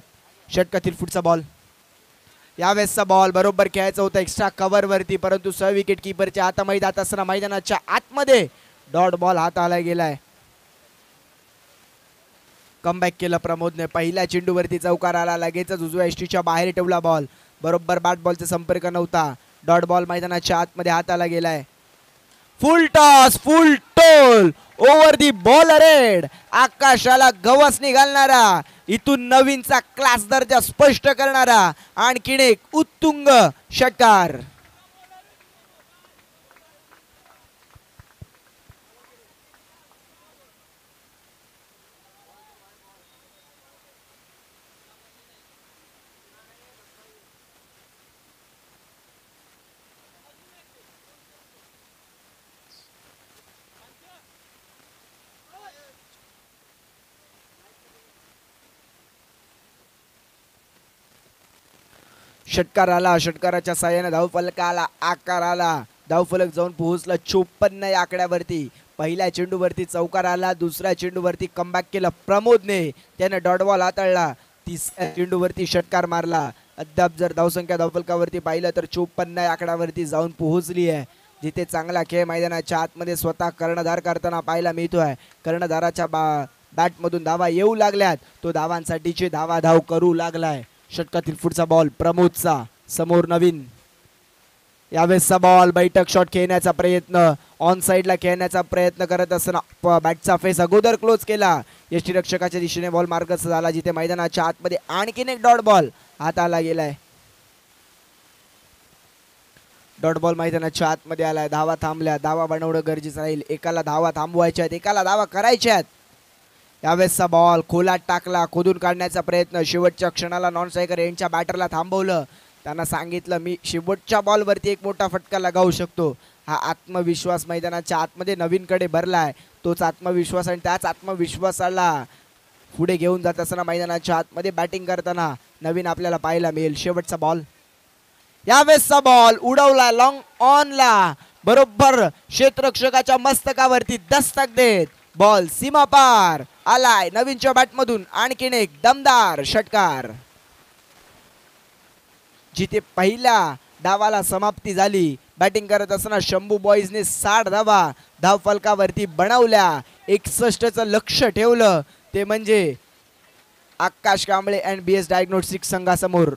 षटकातील पुढचा बॉल, यावेळेसचा बॉल बरोबर खेळायचा होता एक्स्ट्रा कव्हरवरती परंतु सह विकेट किपरच्या हातामध्ये जात असताना मैदानाच्या आतमध्ये डॉट बॉल हाताला गेलाय. कमबॅक केलं प्रमोदने. पहिल्या चेंडूवरती चौकार आला. लगेचच उजव्या एसटीच्या बाहेर ठेवला बॉल. बरोबर बॅट बॉलचा संपर्क नव्हता. डॉट बॉल मैदानाच्या आतमध्ये हाताला गेलाय. फुल टॉस फुल टोल ओव्हर दी बॉलर हेड. आकाशाला गवसणी घालणारा, इथून नवीनचा क्लास दर्जा स्पष्ट करणारा आणखीन एक उत्तुंग षटकार. षटकार आला. षटकाराच्या साहाय्याने धावफलकाला आकार आला. धावफलक जाऊन पोहोचला 54 या आकड्यावरती. पहिल्या चेंडूवरती चौकार आला. दुसऱ्या चेंडूवरती कमबॅक केलं प्रमोदने. त्याने डॉट बॉल हाताळला. तिसऱ्या चेंडूवरती षटकार मारला. अद्याप जर धावसंख्या धावफलकावरती पाहिलं तर 54 या आकड्यावरती जाऊन पोहोचली आहे. जिथे चांगला खेळ मैदानाच्या आतमध्ये स्वतः कर्णधार करताना पाहायला मिळतोय. कर्णधाराच्या बॅटमधून धावा येऊ लागल्यात. तो धावांसाठीची धावाधाव करू लागलाय. षटकातील पुढचा बॉल प्रमोदचा. समोर नवीन. यावेळेसचा बॉल बैठक शॉट खेळण्याचा प्रयत्न ऑन साइडला खेळण्याचा प्रयत्न करत असताना बॅटचा फेस अगोदर क्लोज केला. यष्टीरक्षकाच्या दिशेने बॉल मार्गस्थ झाला जिथे मैदानाच्या आतमध्ये आणखीन एक डॉट बॉल हाताला गेलाय. डॉट बॉल मैदानाच्या आतमध्ये आलाय. धावा थांबल्या. धावा बनवणं गरजेचं राहील. एकाला धावा थांबवायच्या आहेत, एकाला धावा करायच्या आहेत. यावेळेसचा बॉल खोलात टाकला. खोदून काढण्याचा प्रयत्न. शेवटच्या क्षणाला नॉन स्ट्रायकर यांच्या बॅटरला थांबवलं. त्यांना सांगितलं मी शेवटच्या बॉलवरती एक मोठा फटका लगावू शकतो. हा आत्मविश्वास मैदानाच्या आतमध्ये नवीनकडे भरलाय. तोच आत्मविश्वास आणि त्याच आत्मविश्वासाला पुढे घेऊन जात असताना मैदानाच्या आतमध्ये बॅटिंग करताना नवीन आपल्याला पाहायला मिळेल. शेवटचा बॉल. यावेळेसचा बॉल उडवला लॉंग ऑनला. बरोबर क्षेत्ररक्षकाच्या मस्तकावरती दस्तक देत बॉल सीमा पार आलाय. नवीनच्या बॅटमधून आणखीन एक दमदार षटकार. जिथे पहिल्या डावाला समाप्ती झाली. बॅटिंग करत असताना शंभू बॉईजने 60 धावा धाव फलकावरती बनवल्या. 61चं लक्ष ठेवलं ते म्हणजे आकाश कांबळे अँड BS डायग्नोस्टिक्स संघासमोर.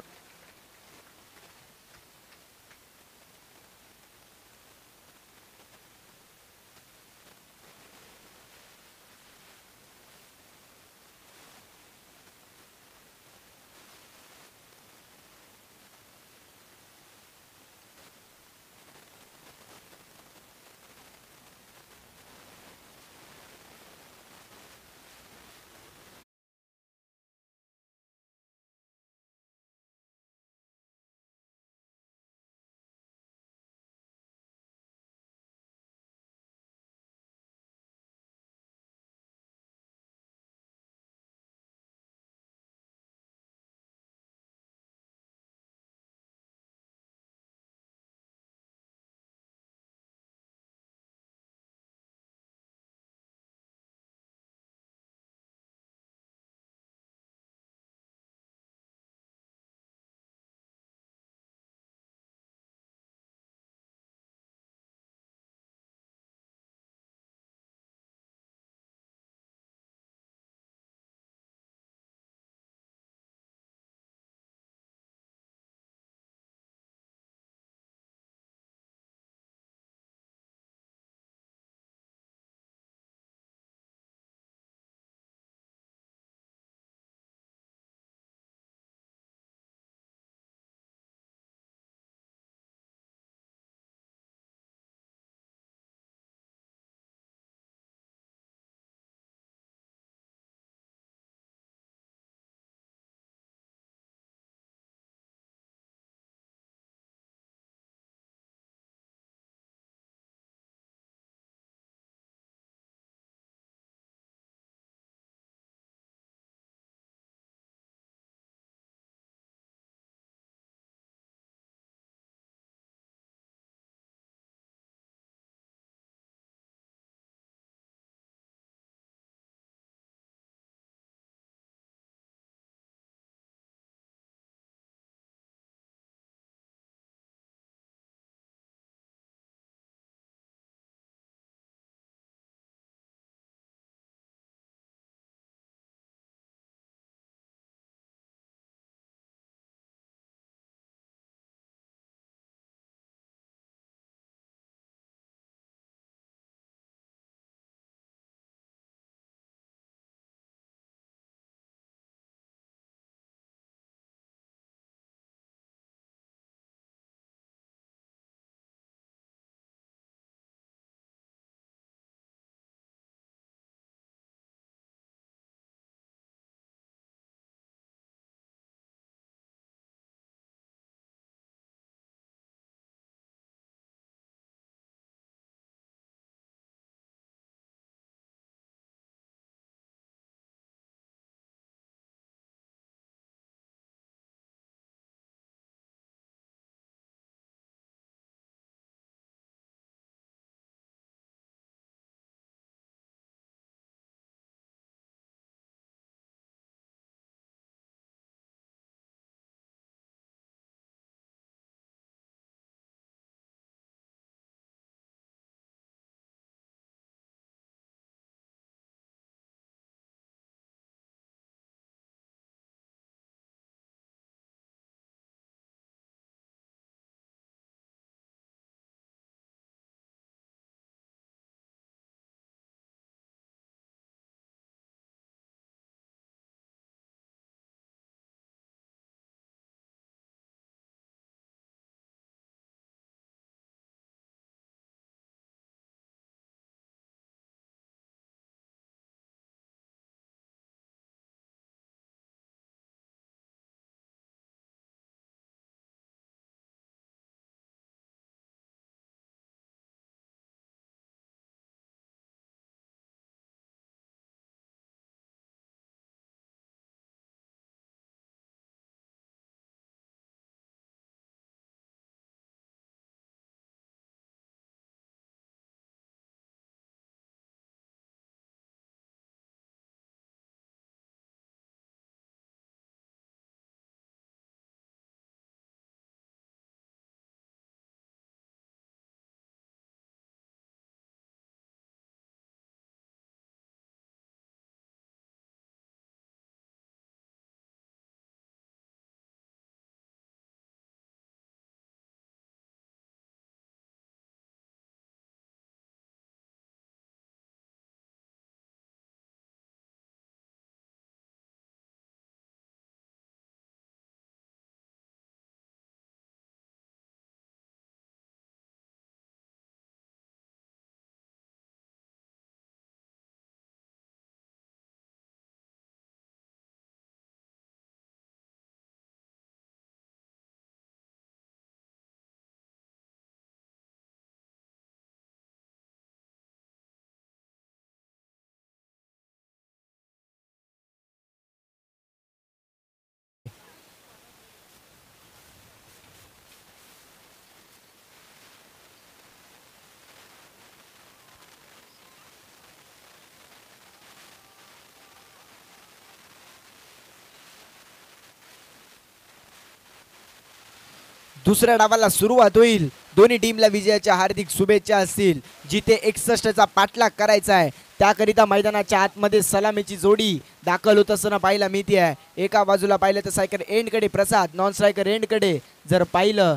दुसऱ्या डावाला सुरुवात होईल. दोन्ही टीमला विजयाच्या हार्दिक शुभेच्छा असतील. जिथे 61चा पाठलाग करायचा आहे त्याकरिता मैदानाच्या आतमध्ये सलामीची जोडी दाखल होत असताना पाहायला मिळते आहे. एका बाजूला पाहिलं तर स्ट्रायकर एंडकडे प्रसाद, नॉन स्ट्रायकर एंडकडे जर पाहिलं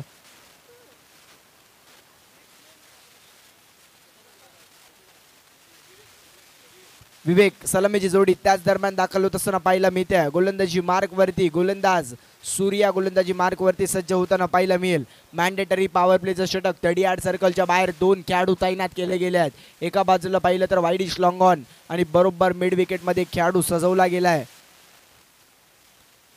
विवेक, सलामीची जोडी त्याच दरम्यान दाखल होत असताना पाहायला मिळते आहे. गोलंदाजी मार्क वरती गोलंदाज सूर्या गोलंदाजी मार्क वरती सज्ज होताना पाहायला मिळेल. मॅन्डेटरी पॉवर प्लेचं षटक 38 सर्कलच्या बाहेर 2 खेळाडू तैनात केले गेले आहेत. एका बाजूला पाहिलं तर वाईडिश लॉंग ऑन आणि बरोबर मिड विकेटमध्ये खेळाडू सजवला गेलाय.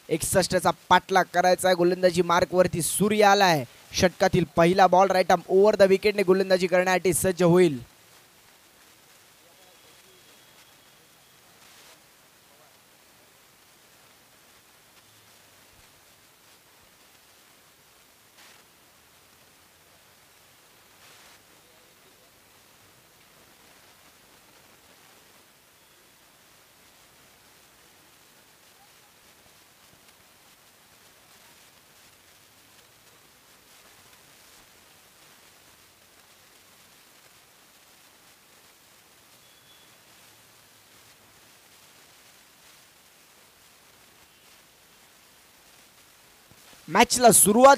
61चा पाठलाग करायचा आहे. गोलंदाजी मार्क वरती सूर्य आलाय. षटकातील पहिला ball right arm over the विकेटने गोलंदाजी करण्यासाठी सज्ज होईल. मॅचला सुरुवात.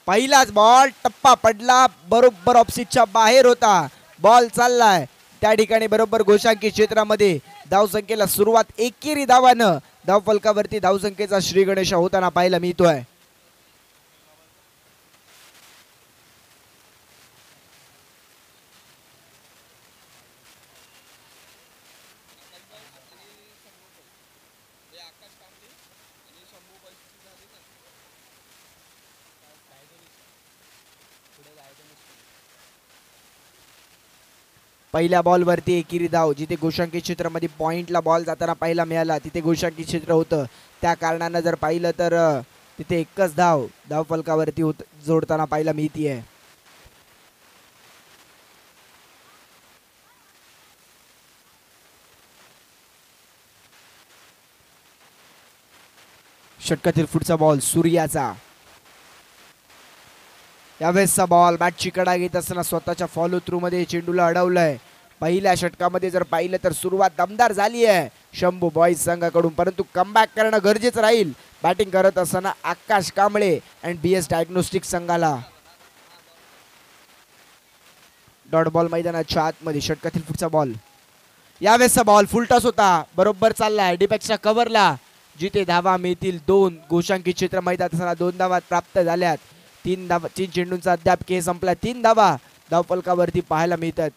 पहिलाच बॉल टप्पा पडला, बरोबर ऑफसिटच्या बाहेर होता. बॉल चाललाय त्या ठिकाणी बरोबर गोशांकी क्षेत्रामध्ये. धावसंख्येला सुरुवात एकेरी धावानं धावफलकावरती धावसंख्येचा श्री गणेश होताना पाहायला मिळतोय. पहिल्या बॉलवरती एकेरी धाव. जिथे गोशांकी क्षेत्रामध्ये पॉइंटला बॉल जाताना पाहायला मिळाला तिथे गोशांकी क्षेत्र होतं. त्या कारणानं जर पाहिलं तर तिथे एकच धाव धावफलकावरती जोडताना पाहायला मिळतीये. षटकातील पुढचा बॉल सूर्याचा. यावेळेसचा बॉल बॅटची कडा घेत असताना स्वतःच्या फॉलो थ्रू मध्ये चेंडूला अडवलंय. पहिल्या षटकामध्ये जर पाहिलं तर सुरुवात दमदार झाली आहे शंभू बॉईज संघाकडून, परंतु कमबॅक करणं गरजेचं राहील. बॅटिंग करत असताना आकाश कांबळे अँड BS डायग्नोस्टिक संघाला. डॉट बॉल मैदानाच्या आतमध्ये. षटकातील पुढचा बॉल. यावेळेसचा बॉल फुलटॉस होता, बरोबर चाललाय डिपेक्सच्या कव्हरला. जिथे धावा मिळतील 2. गोशांकी क्षेत्र मैदानात असताना 2 धावा प्राप्त झाल्यात. 3 चेंडूंचा अद्याप खेळ संपला. 3 धावा धावफलकावरती पाहायला मिळतात.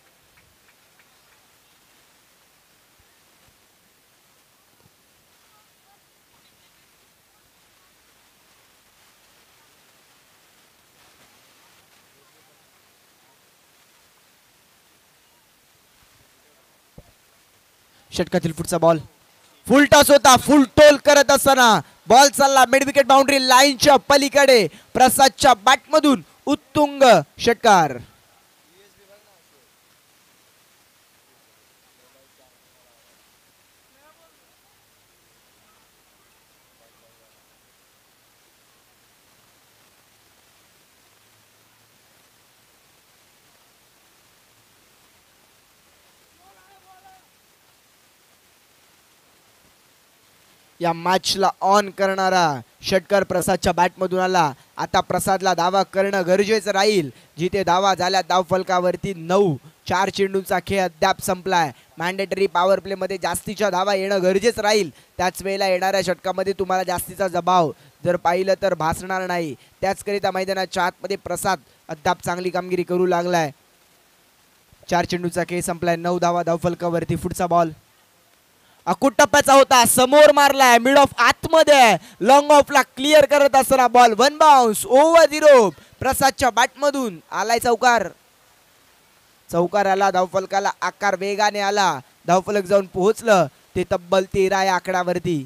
षटकातील पुढचा बॉल. फुल टॉस होता, फुल टोल करत असताना बॉल चालला मिड विकेट बाउंड्री लाईनच्या पलीकडे. प्रसादच्या बॅटमधून उत्तुंग षटकार. या मॅचला ऑन करणारा षटकार प्रसादच्या बॅटमधून आला. आता प्रसादला धावा करणं गरजेचं राहील. जिथे धावा झाल्या धावफलकावरती 9. 4 चेंडूंचा खेळ अद्याप संपलाय. मॅन्डेटरी पॉवर प्ले मध्ये जास्तीच्या धावा येणं गरजेचं राहील. त्याच वेळेला येणाऱ्या षटकामध्ये तुम्हाला जास्तीचा दबाव जर पाहिलं तर भासणार नाही. त्याचकरिता मैदानाच्या आतमध्ये प्रसाद अद्याप चांगली कामगिरी करू लागलाय. 4 चेंडूंचा खेळ संपलाय. 9 धावा धावफलकावरती. पुढचा बॉल अकुट टप्प्याचा होता, समोर मारलाय, मिड ऑफ आतमध्ये लॉंग ऑफला क्लिअर करत असताना ball 1 bounce over the rope. प्रसादच्या बॅटमधून आलाय चौकार. चौकार आला. धावफलकाला आकार वेगाने आला. धावफलक जाऊन पोहोचलं ते तब्बल 13 या आकड्यावरती.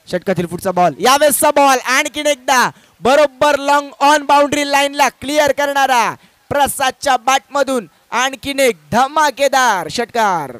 षटकातील पुढचा बॉल. यावेळेसचा बॉल आणखीन एकदा बरोबर लॉंग ऑन बाउंड्री लाईनला क्लिअर करणारा प्रसादच्या बॅटमधून आणखीन एक धमाकेदार षटकार.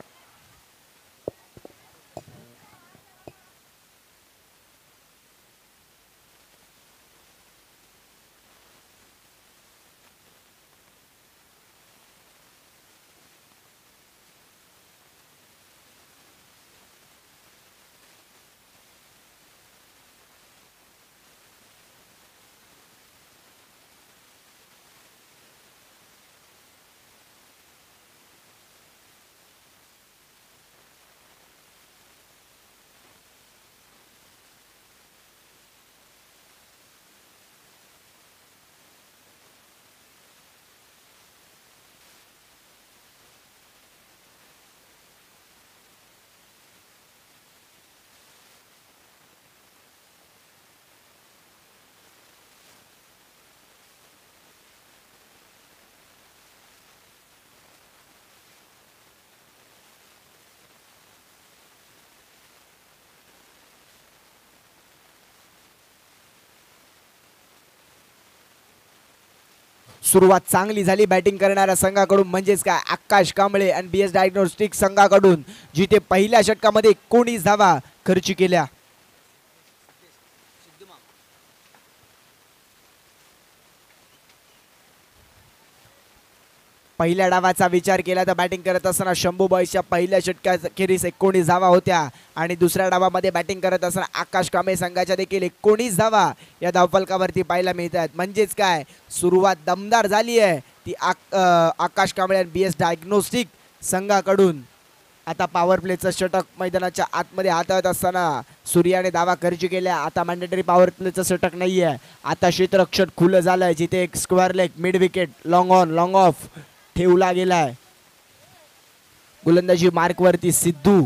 सुरुवात चांगली झाली बॅटिंग करणाऱ्या संघाकडून, म्हणजेच काय आकाश कांबळे आणि BS डायग्नोस्टिक संघाकडून, जिथे पहिल्या षटकामध्ये 19 धावा खर्च केल्या. पहिल्या डावाचा विचार केला तर बॅटिंग करत असताना शंभू बॉयच्या पहिल्या षटकाखेरीस 19 धावा होत्या आणि दुसऱ्या डावामध्ये बॅटिंग करत असताना आकाश कांबळे संघाच्या देखील 19 धावा या धावफलकावरती पाहायला मिळतात. म्हणजेच काय सुरुवात दमदार झाली आहे ती आकाश कांबळे आणि BS डायग्नोस्टिक संघाकडून. आता पॉवर प्लेचं षटक मैदानाच्या आतमध्ये हाताळत असताना सूर्याने धावा खर्च केल्या. आता मॅन्डेटरी पॉवर प्लेचं षटक नाही आहे. आता क्षेत्ररक्षण खुलं झालंय, जिथे एक square leg mid wicket long on long of ठेवला गेलाय. गोलंदाजी मार्कवरती सिद्धू.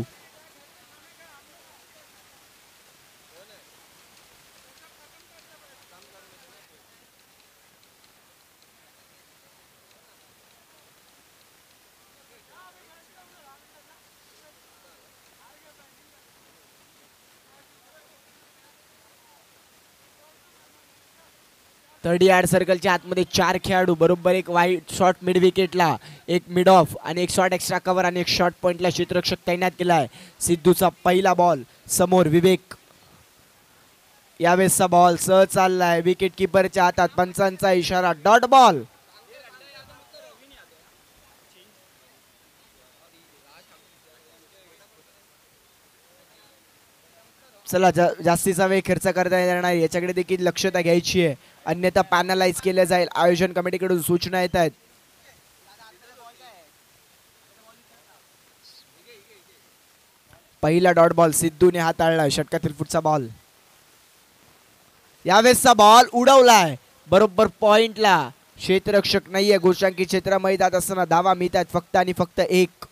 थर्ड यार्ड सर्कलच्या आतमध्ये 4 खेळाडू, बरोबर एक वाईट शॉट मिड विकेटला, एक मिड ऑफ आणि एक शॉट एक्स्ट्रा कव्हर आणि एक शॉट पॉइंटला क्षेत्ररक्षक तैनात केलाय. सिद्धूचा पहिला बॉल समोर विवेक. यावेळेसचा बॉल सहज चाललाय विकेट किपरच्या हातात. पंचांचा इशारा डॉट बॉल. चला जास्तीचा वेळ खर्च करता येणार नाही, याच्याकडे देखील लक्षता घ्यायची आहे, अन्यथा पॅनलाइज केलं जाईल. आयोजन कमिटीकडून सूचना येत आहेत. पहिला डॉट बॉल सिद्धूने हाताळला, षटकातील पुढचा बॉल. यावेळेसचा बॉल उडवलाय बरोबर पॉइंटला. क्षेत्ररक्षक नाहीये, गोशांकी क्षेत्रामध्ये जात असताना धावा मिळतात फक्त आणि फक्त 1.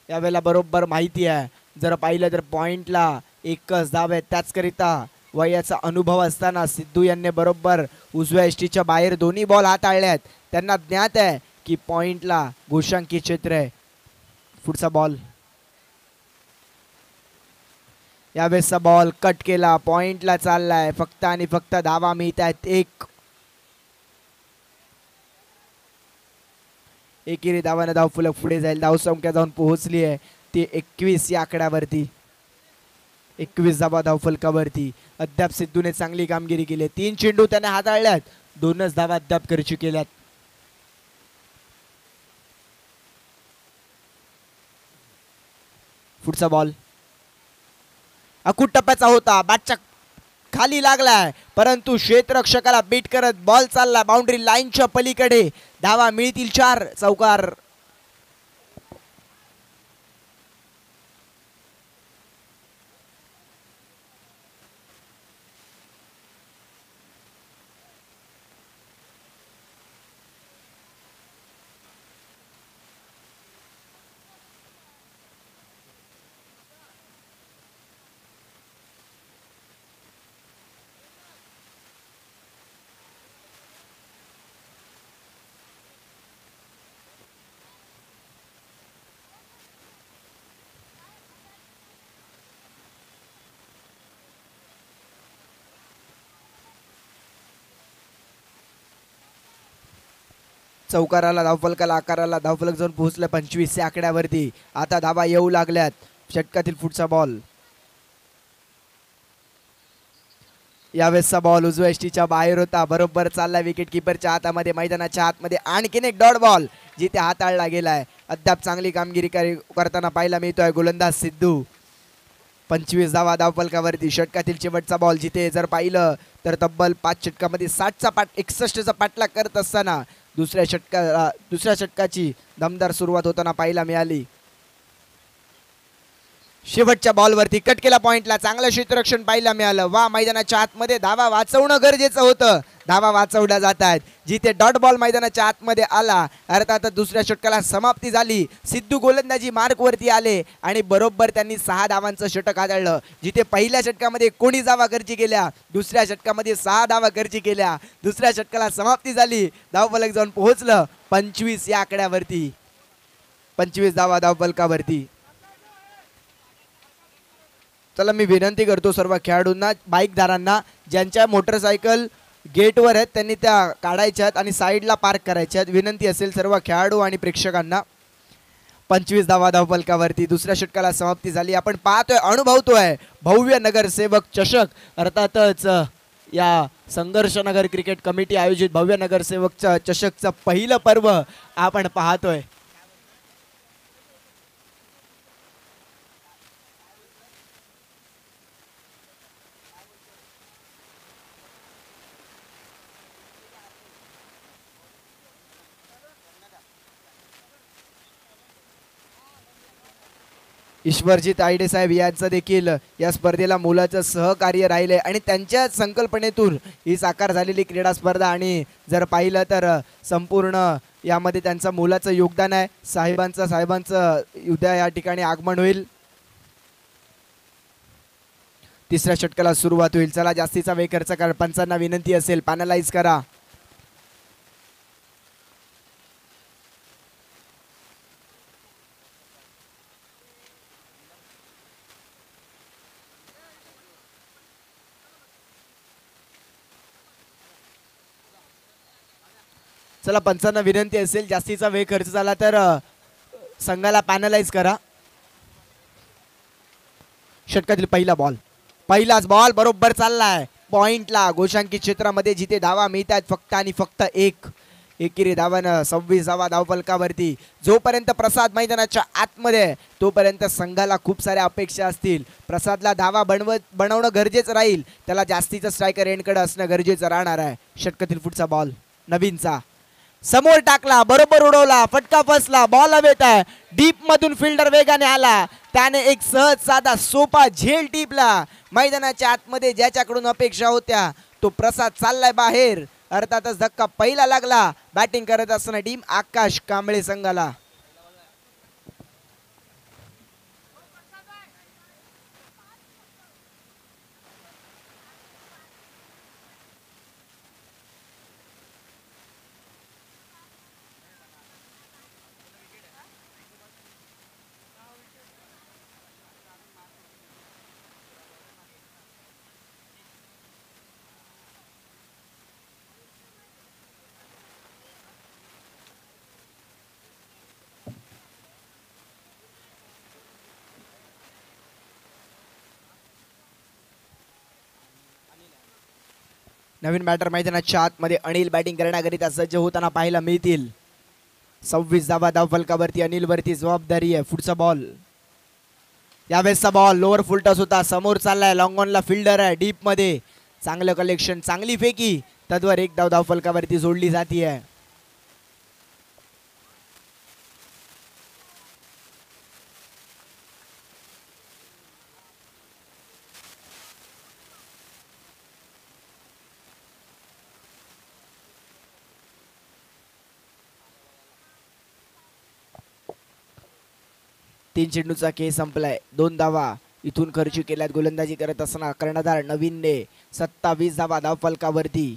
यावेळेला बरोबर माहिती आहे, जर पाहिलं तर पॉइंटला 1च धाव आहे. त्याचकरिता वयाचा अनुभव असताना सिद्धू यांनी बरोबर उजव्या एष्टीच्या बाहेर दोन्ही बॉल हाताळल्यात. त्यांना ज्ञात आहे की पॉइंटला गोशांकी क्षेत्र आहे. पुढचा बॉल. यावेळेसचा बॉल कट केला, पॉइंटला चाललाय, फक्त आणि फक्त धावा मिळत आहेत 1. एकेरी धावाने धावफलक पुढे जाईल. धावसंख्या जाऊन पोहोचली आहे ती 21 या आकड्यावरती. 21 धावा धावफलकावरती. अद्याप सिद्धूने चांगली कामगिरी केली. 3 चेंडू त्याने हाताळल्यात, 2च धावा अद्याप खर्च केल्यात. पुढचा बॉल अकूट टप्प्याचा होता, बॅटच्या खाली लागलाय, परंतु क्षेत्ररक्षकाला बीट करत बॉल चालला बाउंड्री लाईनच्या पलीकडे. धावा मिळतील 4. चौकार. चौकाराला धावफलकाला आकाराला धावफलक जाऊन पोहोचलं 25 या आकड्यावरती. आता धावा येऊ लागल्यात. षटकातील पुढचा बॉल. यावेळेसचा बॉल उजव्या यष्टीच्या बाहेर होता. बरोबर चालला विकेट किपरच्या हातामध्ये, मैदानाच्या आतमध्ये. आणखीन एक डॉट बॉल जिथे हाताळला गेलाय. अद्याप चांगली कामगिरी करताना पाहायला मिळतोय गोलंदाज सिद्धू. 25 धावा धावफलकावरती. षटकातील शेवटचा बॉल जिथे जर पाहिलं तर तब्बल 5 षटकामध्ये 61चा पाठलाग करत असताना दुसऱ्या षटकाची दमदार सुरुवात होताना पाहायला मिळाली. शेवटच्या बॉलवरती कट केला पॉइंटला. चांगलं क्षेत्ररक्षण पाहायला मिळालं. वा, मैदानाच्या आतमध्ये धावा वाचवणं गरजेचं होतं. धावा वाचवल्या जात आहेत. जिथे डॉट बॉल मैदानाच्या आतमध्ये आला अर्थात दुसऱ्या षटकाला समाप्ती झाली. सिद्धू गोलंदाजी मार्कवरती आले आणि बरोबर त्यांनी 6 धावांचं षटक हाताळलं. जिथे पहिल्या षटकामध्ये कोणी धावा खर्ची केल्या, दुसऱ्या षटकामध्ये 6 धावा खर्ची केल्या. दुसऱ्या षटकाला समाप्ती झाली. धावफलक जाऊन पोहोचलं 25 या आकड्यावरती. 25 धावा धावफलकावरती. चला, मी विनंती करतो सर्व खेळाडूंना, बाईकदारांना, ज्यांच्या मोटरसायकल गेटवर आहेत त्यांनी त्या काढायच्यात आणि साईडला पार्क करायच्यात. विनंती असेल सर्व खेळाडू आणि प्रेक्षकांना. 25 धावा धावफलकावरती. दुसऱ्या षटकाला समाप्ती झाली. आपण पाहतोय, अनुभवतोय भव्य नगरसेवक चषक. अर्थातच या संघर्ष नगर क्रिकेट कमिटी आयोजित भव्य नगरसेवक चषकचं पहिलं पर्व आपण पाहतोय. ईश्वरजीत आयडे साहेब यांचं देखील या स्पर्धेला मोलाचं सहकार्य राहिले आणि त्यांच्या संकल्पनेतून ही साकार झालेली क्रीडा स्पर्धा. आणि जर पाहिलं तर संपूर्ण यामध्ये त्यांचं मोलाचं योगदान आहे. साहेबांचं उद्या या ठिकाणी आगमन होईल. तिसऱ्या षटकाला सुरुवात होईल. चला, जास्तीचा वेळ खर्च करा. पंचांना विनंती असेल, पॅनलाइज करा. चला, पंचांना विनंती असेल, जास्तीचा वेळ खर्च झाला तर संघाला पॅनलाइज करा. षटकातील पहिलाच बॉल बरोबर चाललाय पॉइंटला. गोशांकित क्षेत्रामध्ये जिथे धावा मिळतात फक्त आणि फक्त एकेरी धावानं 26 धावा धावफलकावरती. जोपर्यंत प्रसाद मैदानाच्या आतमध्ये तोपर्यंत संघाला खूप साऱ्या अपेक्षा असतील. प्रसादला धावा बनवणं गरजेचं राहील. त्याला जास्तीचं स्ट्रायकर एंडकडे असणं गरजेचं राहणार आहे. षटकातील पुढचा बॉल नवीनचा समोर टाकला, बरोबर उडवला, फटका फसला. बॉल हवेत आहे. डीप मधून फिल्डर वेगाने आला. त्याने एक सहज साधा सोपा झेल टिपला. मैदानाच्या आतमध्ये ज्याच्याकडून अपेक्षा होत्या तो प्रसाद चाललाय बाहेर. अर्थातच धक्का पहिला लागला. बॅटिंग करत असताना टीम आकाश कांबळे संघाला. नवीन बॅटर मैदानाच्या आतमध्ये अनिल बॅटिंग करण्याकरिता सज्ज होताना पाहायला मिळतील. 26 धावा धावफलकावरती. अनिल वरती जबाबदारी आहे. पुढचा बॉल. यावेळेसचा बॉल लोअर फुल टॉस होता. समोर चाललाय. लॉंग ऑनला फिल्डर आहे. डीप मध्ये चांगलं कलेक्शन, चांगली फेकी. तद्वर एक धाव धावफलकावरती जोडली जाते. तीन चेंडूचा खेळ संपलाय. 2 धावा इथून खर्च केल्यात. गोलंदाजी करत असताना कर्णधार नवीनने 27 धावा धावफलकावरती.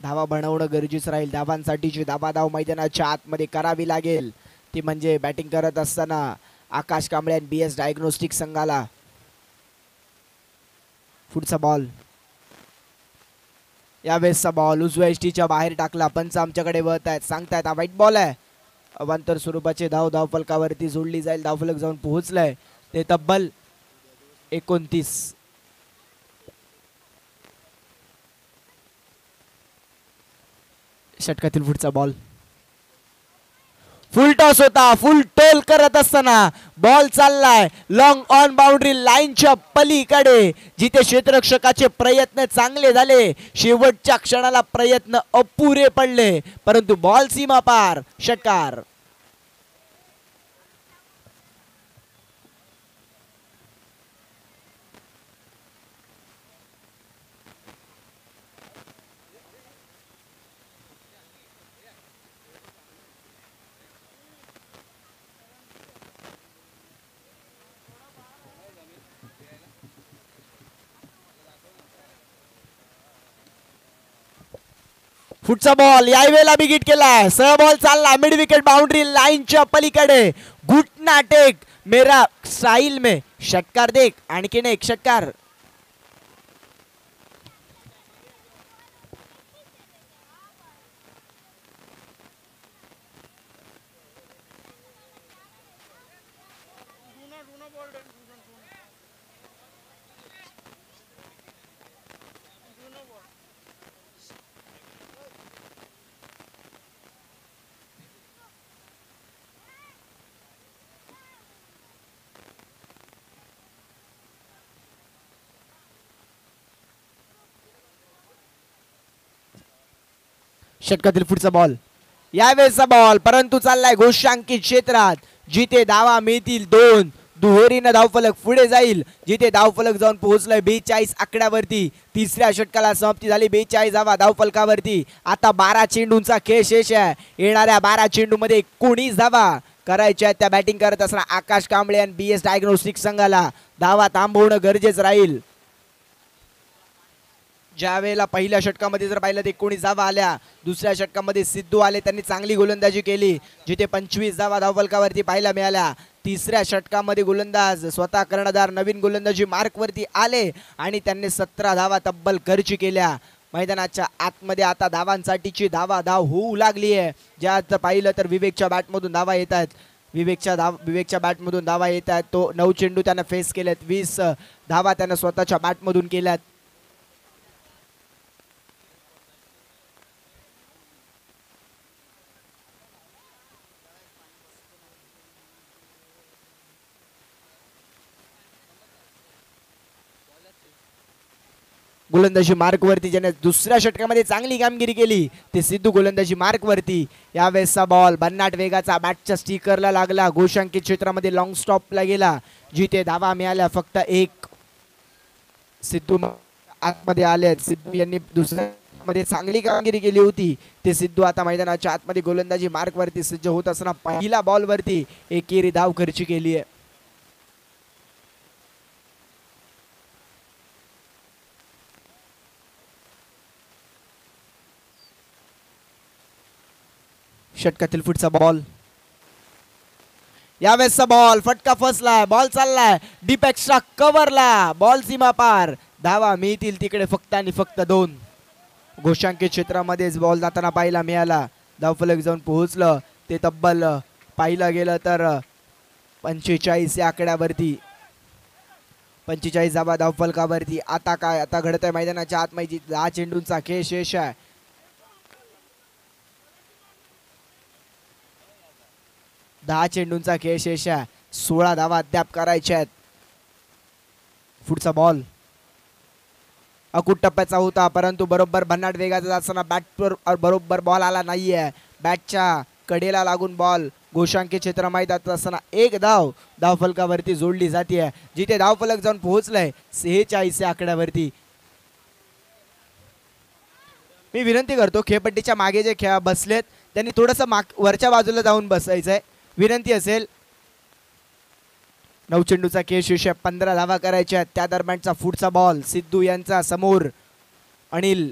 धावा बनवणं गरजेचं राहील. धावांसाठीची धाव मैदानाच्या आतमध्ये करावी लागेल. ती म्हणजे बॅटिंग करत असताना आकाश कांबळे आणि BS डायग्नोस्टिक संघाला. पुढचा बॉल, यावेळेसचा बॉल उजव्या इष्टीच्या बाहेर टाकला. पंच आमच्याकडे वळत आहेत, सांगतायत हा वाईट बॉल आहे. अवांतर स्वरूपाचे धाव फलकावरती जोडली जाईल. धावफलक जाऊन पोहोचलाय ते तब्बल 29. षटकातील पुढचा बॉल, फुल टॉस होता. फुल टोल करत असताना बॉल चाललाय लॉंग ऑन बाउंड्री लाईनच्या पलीकडे, जिथे क्षेत्ररक्षकाचे प्रयत्न चांगले झाले, शेवटच्या क्षणाला प्रयत्न अपुरे पडले, परंतु बॉल सीमा पार. षटकार. पुढचा बॉल यावेळेला बिगिट केलाय. सह बॉल चालला मिड विकेट बाउंड्री लाईनच्या पलीकडे. घुटना टेक मेरा स्टाईल में षटकार देख. आणखीन एक षटकार. षटकातील पुढचा बॉल, यावेळेसचा बॉल, परंतु चाललाय घोषांकित क्षेत्रात, जिथे धावा मिळतील 2. दुहेरीनं धावफलक पुढे जाईल, जिथे धावफलक जाऊन पोहोचलाय 42 आकड्यावरती. तिसऱ्या षटकाला समाप्ती झाली. 42 धावा धावफलकावरती. आता 12 चेंडूंचा खेळ शेष आहे. येणाऱ्या 12 चेंडूमध्ये 19 धावा करायच्या आहेत. त्या बॅटिंग करत असताना आकाश कांबळे आणि BS डायग्नोस्टिक संघाला धावा थांबवणं गरजेचं राहील. ज्या वेळेला पहिल्या षटकामध्ये जर पाहिलं तर 19 धावा आल्या. दुसऱ्या षटकामध्ये सिद्धू आले, त्यांनी चांगली गोलंदाजी केली, जिथे 25 धावा धावफलकावरती पाहायला मिळाल्या. तिसऱ्या षटकामध्ये गोलंदाज स्वतः कर्णधार नवीन गोलंदाजी मार्कवरती आले आणि त्यांनी 17 धावा तब्बल खर्च केल्या. मैदानाच्या आतमध्ये आता धावांसाठीची धाव होऊ लागली आहे. ज्यात पाहिलं तर विवेकच्या बॅटमधून धावा येत आहेत. विवेकच्या बॅटमधून धावा येत आहेत. तो 9 चेंडू त्यानं फेस केलेत. 20 धावा त्यानं स्वतःच्या बॅटमधून केल्यात. गोलंदाजी मार्कवरती ज्याने दुसऱ्या षटकामध्ये चांगली कामगिरी केली ते सिद्धू गोलंदाजी मार्कवरती. यावेळेसचा बॉल भन्नाट वेगाचा बॅटच्या स्टिकरला लागला. घोषांकित क्षेत्रामध्ये लॉंग स्टॉपला गेला, जिथे धावा मिळाल्या फक्त 1. सिद्धू आतमध्ये आले. सिद्धू यांनी दुसऱ्या मध्ये चांगली कामगिरी केली होती. ते सिद्धू आता मैदानाच्या आतमध्ये गोलंदाजी मार्कवरती सज्ज होत असताना पहिला बॉलवरती एकेरी धाव खर्च केली आहे. षटकातील पुढचा बॉल, यावेळेसचा बॉल, फटका फसलाय. बॉल चाललाय डीप एक्स्ट्रा कव्हरला. बॉल सीमा पार. धावा मिळतील तिकडे फक्त आणि फक्त 2. घोषांकित क्षेत्रामध्येच बॉल जाताना पाहायला मिळाला. धावफलक जाऊन पोहोचलं ते तब्बल पाहिलं गेलं तर 45 या आकड्यावरती. 45 धावा धावफलकावरती. आता काय आता घडत आहे मैदानाच्या आतमध्ये 10 चेंडूंचा खेळ शेष आहे. 10 चेंडूंचा खेळ शेष आहे. 16 धावा अद्याप करायच्या आहेत. पुढचा बॉल अकुट टप्प्याचा होता, परंतु बरोबर भन्नाट वेगाचा असताना बॅटवर बरोबर बॉल आला नाहीये. बॅटच्या कडेला लागून बॉल घोषांकित क्षेत्र मैदानात असताना 1 धाव धावफलकावरती जोडली जाते, जिथे धावफलक जाऊन पोहोचलाय 46 या आकड्यावरती. मी विनंती करतो खेळपट्टीच्या मागे जे बसलेत त्यांनी थोडंसं वरच्या बाजूला जाऊन बसायचंय. विनंती असेल. 9 चेंडूचा खेळ शेष, 15 धावा करायच्या. त्या दरम्यानचा पुढचा बॉल सिद्धू यांचा समोर. अनिल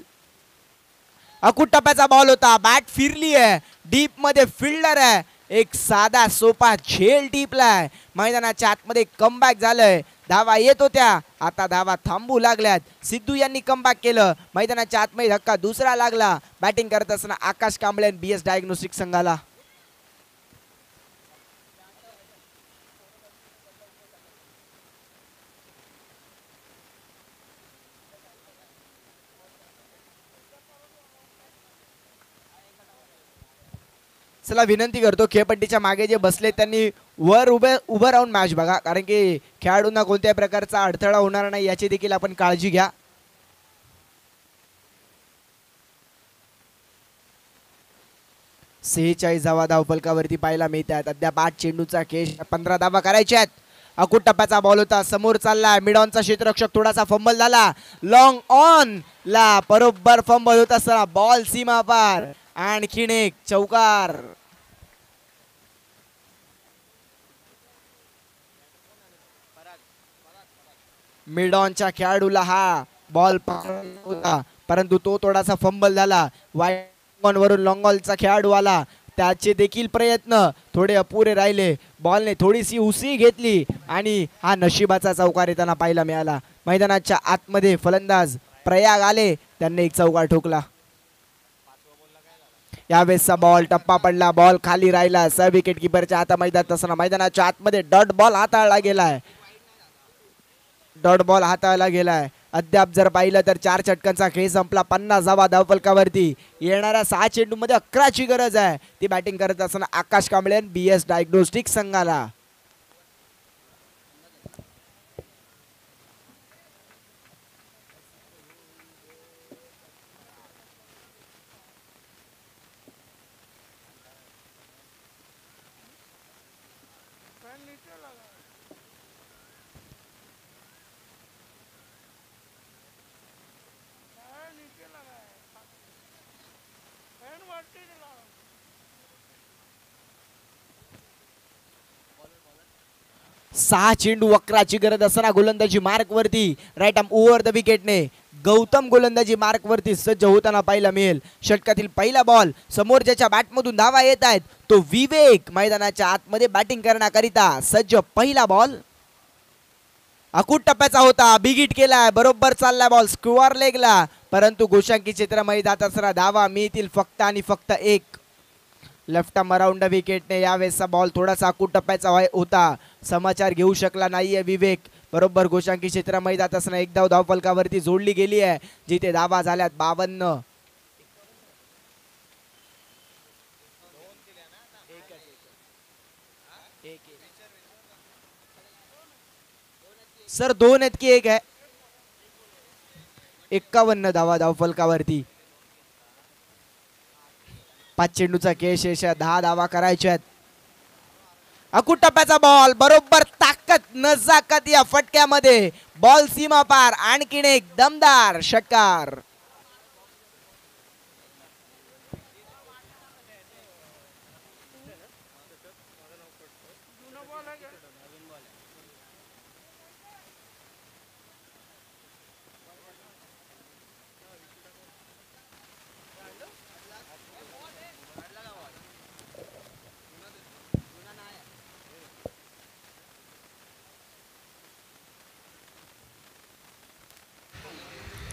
अकुट टप्प्याचा बॉल होता. बॅट फिरली आहे. डीप मध्ये फिल्डर आहे. एक साधा सोपा झेल टीपलाय. मैदानाच्या आतमध्ये कमबॅक झालंय. धावा येत होत्या, आता धावा थांबू लागल्यात. सिद्धू यांनी कमबॅक केलं. मैदानाच्या आतमध्ये धक्का दुसरा लागला. बॅटिंग करत असताना आकाश कांबळे BS डायग्नोस्टिक संघाला. चला विनंती करतो, खेळपट्टीच्या मागे जे बसले त्यांनी वर उभं राहून मॅच बघा, कारण की खेळाडूंना कोणत्याही प्रकारचा अडथळा होणार नाही याची देखील आपण काळजी घ्या. 46 धावफलकावरती पाहायला मिळतात. अद्याप 8 चेंडूचा खेळ, 15 धावा करायच्या आहेत. अकुट टप्प्याचा बॉल होता, समोर चालला. मिड ऑनचा क्षेत्ररक्षक थोडासा फंबल झाला. लॉंग ऑन ला बरोबर फंबल होत असताना बॉल सीमा पार. आणखीन एक चौकार. मिड ऑनच्या खेळाडूला हा बॉल होता, परंतु तो थोडासा फंबल झाला. वाईड ऑन वरून लॉंग ऑनचा खेळाडू आला, त्याचे देखील प्रयत्न थोडे अपुरे राहिले. बॉलने थोडीशी उसळी घेतली आणि हा नशिबाचा चौकार येताना पाहायला मिळाला. मैदानाच्या आतमध्ये फलंदाज प्रयाग आले, त्यांनी एक चौकार ठोकला. यावेळेसचा बॉल टप्पा पडला, बॉल खाली राहिला. सब विकेट किपरच्या हातामध्ये असताना मैदानाच्या आतमध्ये डॉट बॉल हाताळला गेलाय. डॉट बॉल हाताळला गेलाय. अद्याप जर पाहिलं तर 4 षटकांचा खेळ संपला. 50 धावफलकावरती येणाऱ्या 6 चेंडूमध्ये 11ची गरज आहे. ती बॅटिंग करत असताना आकाश कांबळे BS डायग्नोस्टिक संघाला. सहा चेंडू 11ची गरज असताना गोलंदाजी मार्क वरती राईट आर्म ओव्हर द विकेटने गौतम गोलंदाजी मार्क वरती सज्ज होताना पाहायला मिळेल. षटकातील पहिला बॉल समोर ज्याच्या बॅटमधून धावा येत आहेत तो विवेक मैदानाच्या आतमध्ये बॅटिंग करण्याकरिता सज्ज. पहिला बॉल अकुट टप्प्याचा होता, बिगिट केलाय, बरोबर चाललाय बॉल स्क्वेअर लेगला, परंतु गोशांकी क्षेत्रामध्ये जात असताना धावा मिळतील फक्त आणि फक्त एक. लेफ्ट आर्म अराउंड विकेटने यावेळेसचा बॉल थोडासा अकुट टप्प्याचा होता, समाचार घेऊ शकला नाहीये विवेक. बरोबर गोशांकी क्षेत्रामध्ये जात असताना एक धाव धावफलकावरती जोडली गेली आहे, जिथे धावा झाल्यात 52. सर 2 आहेत की 1 आहे? 51 धावा धावफलकावरती. 5 चेंडूचा खेळ शेष, 10 धावा करायच्या आहेत. अकुट टप्प्याचा बॉल, बरोबर ताकद नजाकत या फटक्यामध्ये, बॉल सीमा पार. आणखीन एक दमदार षटकार.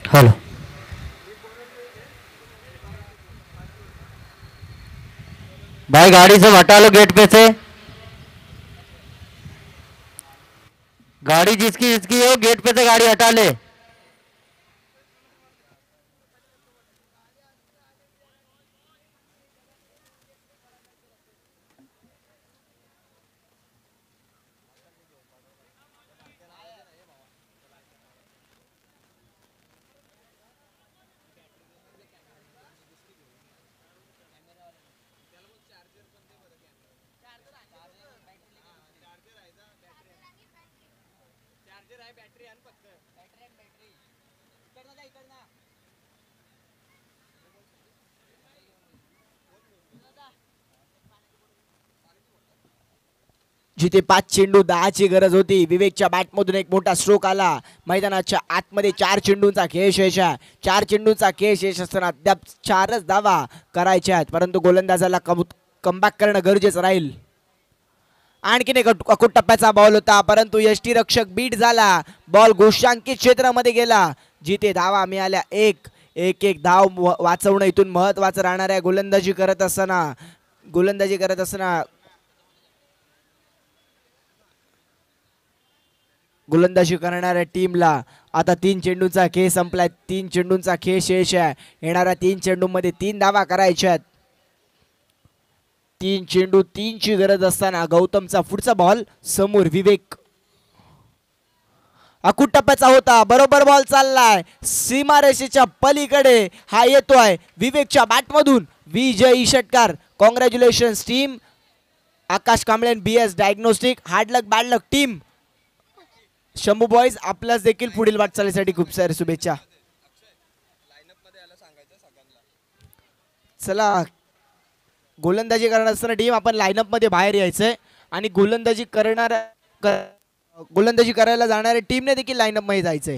हेलो भाई, गाड़ी से हटा लो गेट पे से. गाड़ी जिसकी जिसकी हो गेट पे से गाड़ी हटा ले. जिथे 5 चेंडू 10ची गरज होती, विवेकच्या बॅटमधून एक मोठा स्ट्रोक आला. मैदानाच्या आतमध्ये 4 चेंडूंचा खेळ शेष आहे. 4 चेंडूंचा खेळ शेष असताना अद्याप 4च धावा करायच्या आहेत, परंतु गोलंदाजाला कमबॅक करणं गरजेचं राहील. आणखीन एक अकूट टप्प्याचा बॉल होता, परंतु यष्टीरक्षक बीट झाला. बॉल घोषांकित क्षेत्रामध्ये गेला, जिथे धावा मिळाल्या एक एक धाव वाचवणं इथून महत्वाचं राहणार आहे. गोलंदाजी करत असताना गोलंदाजी करणाऱ्या टीमला आता 3 चेंडूंचा खेळ संपलाय. 3 चेंडूंचा खेळ शेष आहे. येणाऱ्या 3 चेंडूंमध्ये 3 धावा करायच्या आहेत. 3 चेंडू 3 ची गरज असताना गौतमचा पुढचा बॉल समोर. विवेक अकूट टप्प्याचा होता, बरोबर बॉल चाललाय सीमारेषेच्या पलीकडे. हा येतोय विवेकच्या बॅटमधून. विजयी षटकार. कॉंग्रॅच्युलेशन्स टीम आकाश कांबळे, BS डायग्नोस्टिक. हार्ड लक बॅड लक टीम शंभू बॉयज. आपल्याच देखील पुढील वाटचालीसाठी खूप सारे शुभेच्छा. चला, गोलंदाजी करणार असताना टीम आपण लाईनअप मध्ये बाहेर यायचंय आणि गोलंदाजी करायला जाणाऱ्या टीमने देखील लाईनअप मध्ये जायचंय.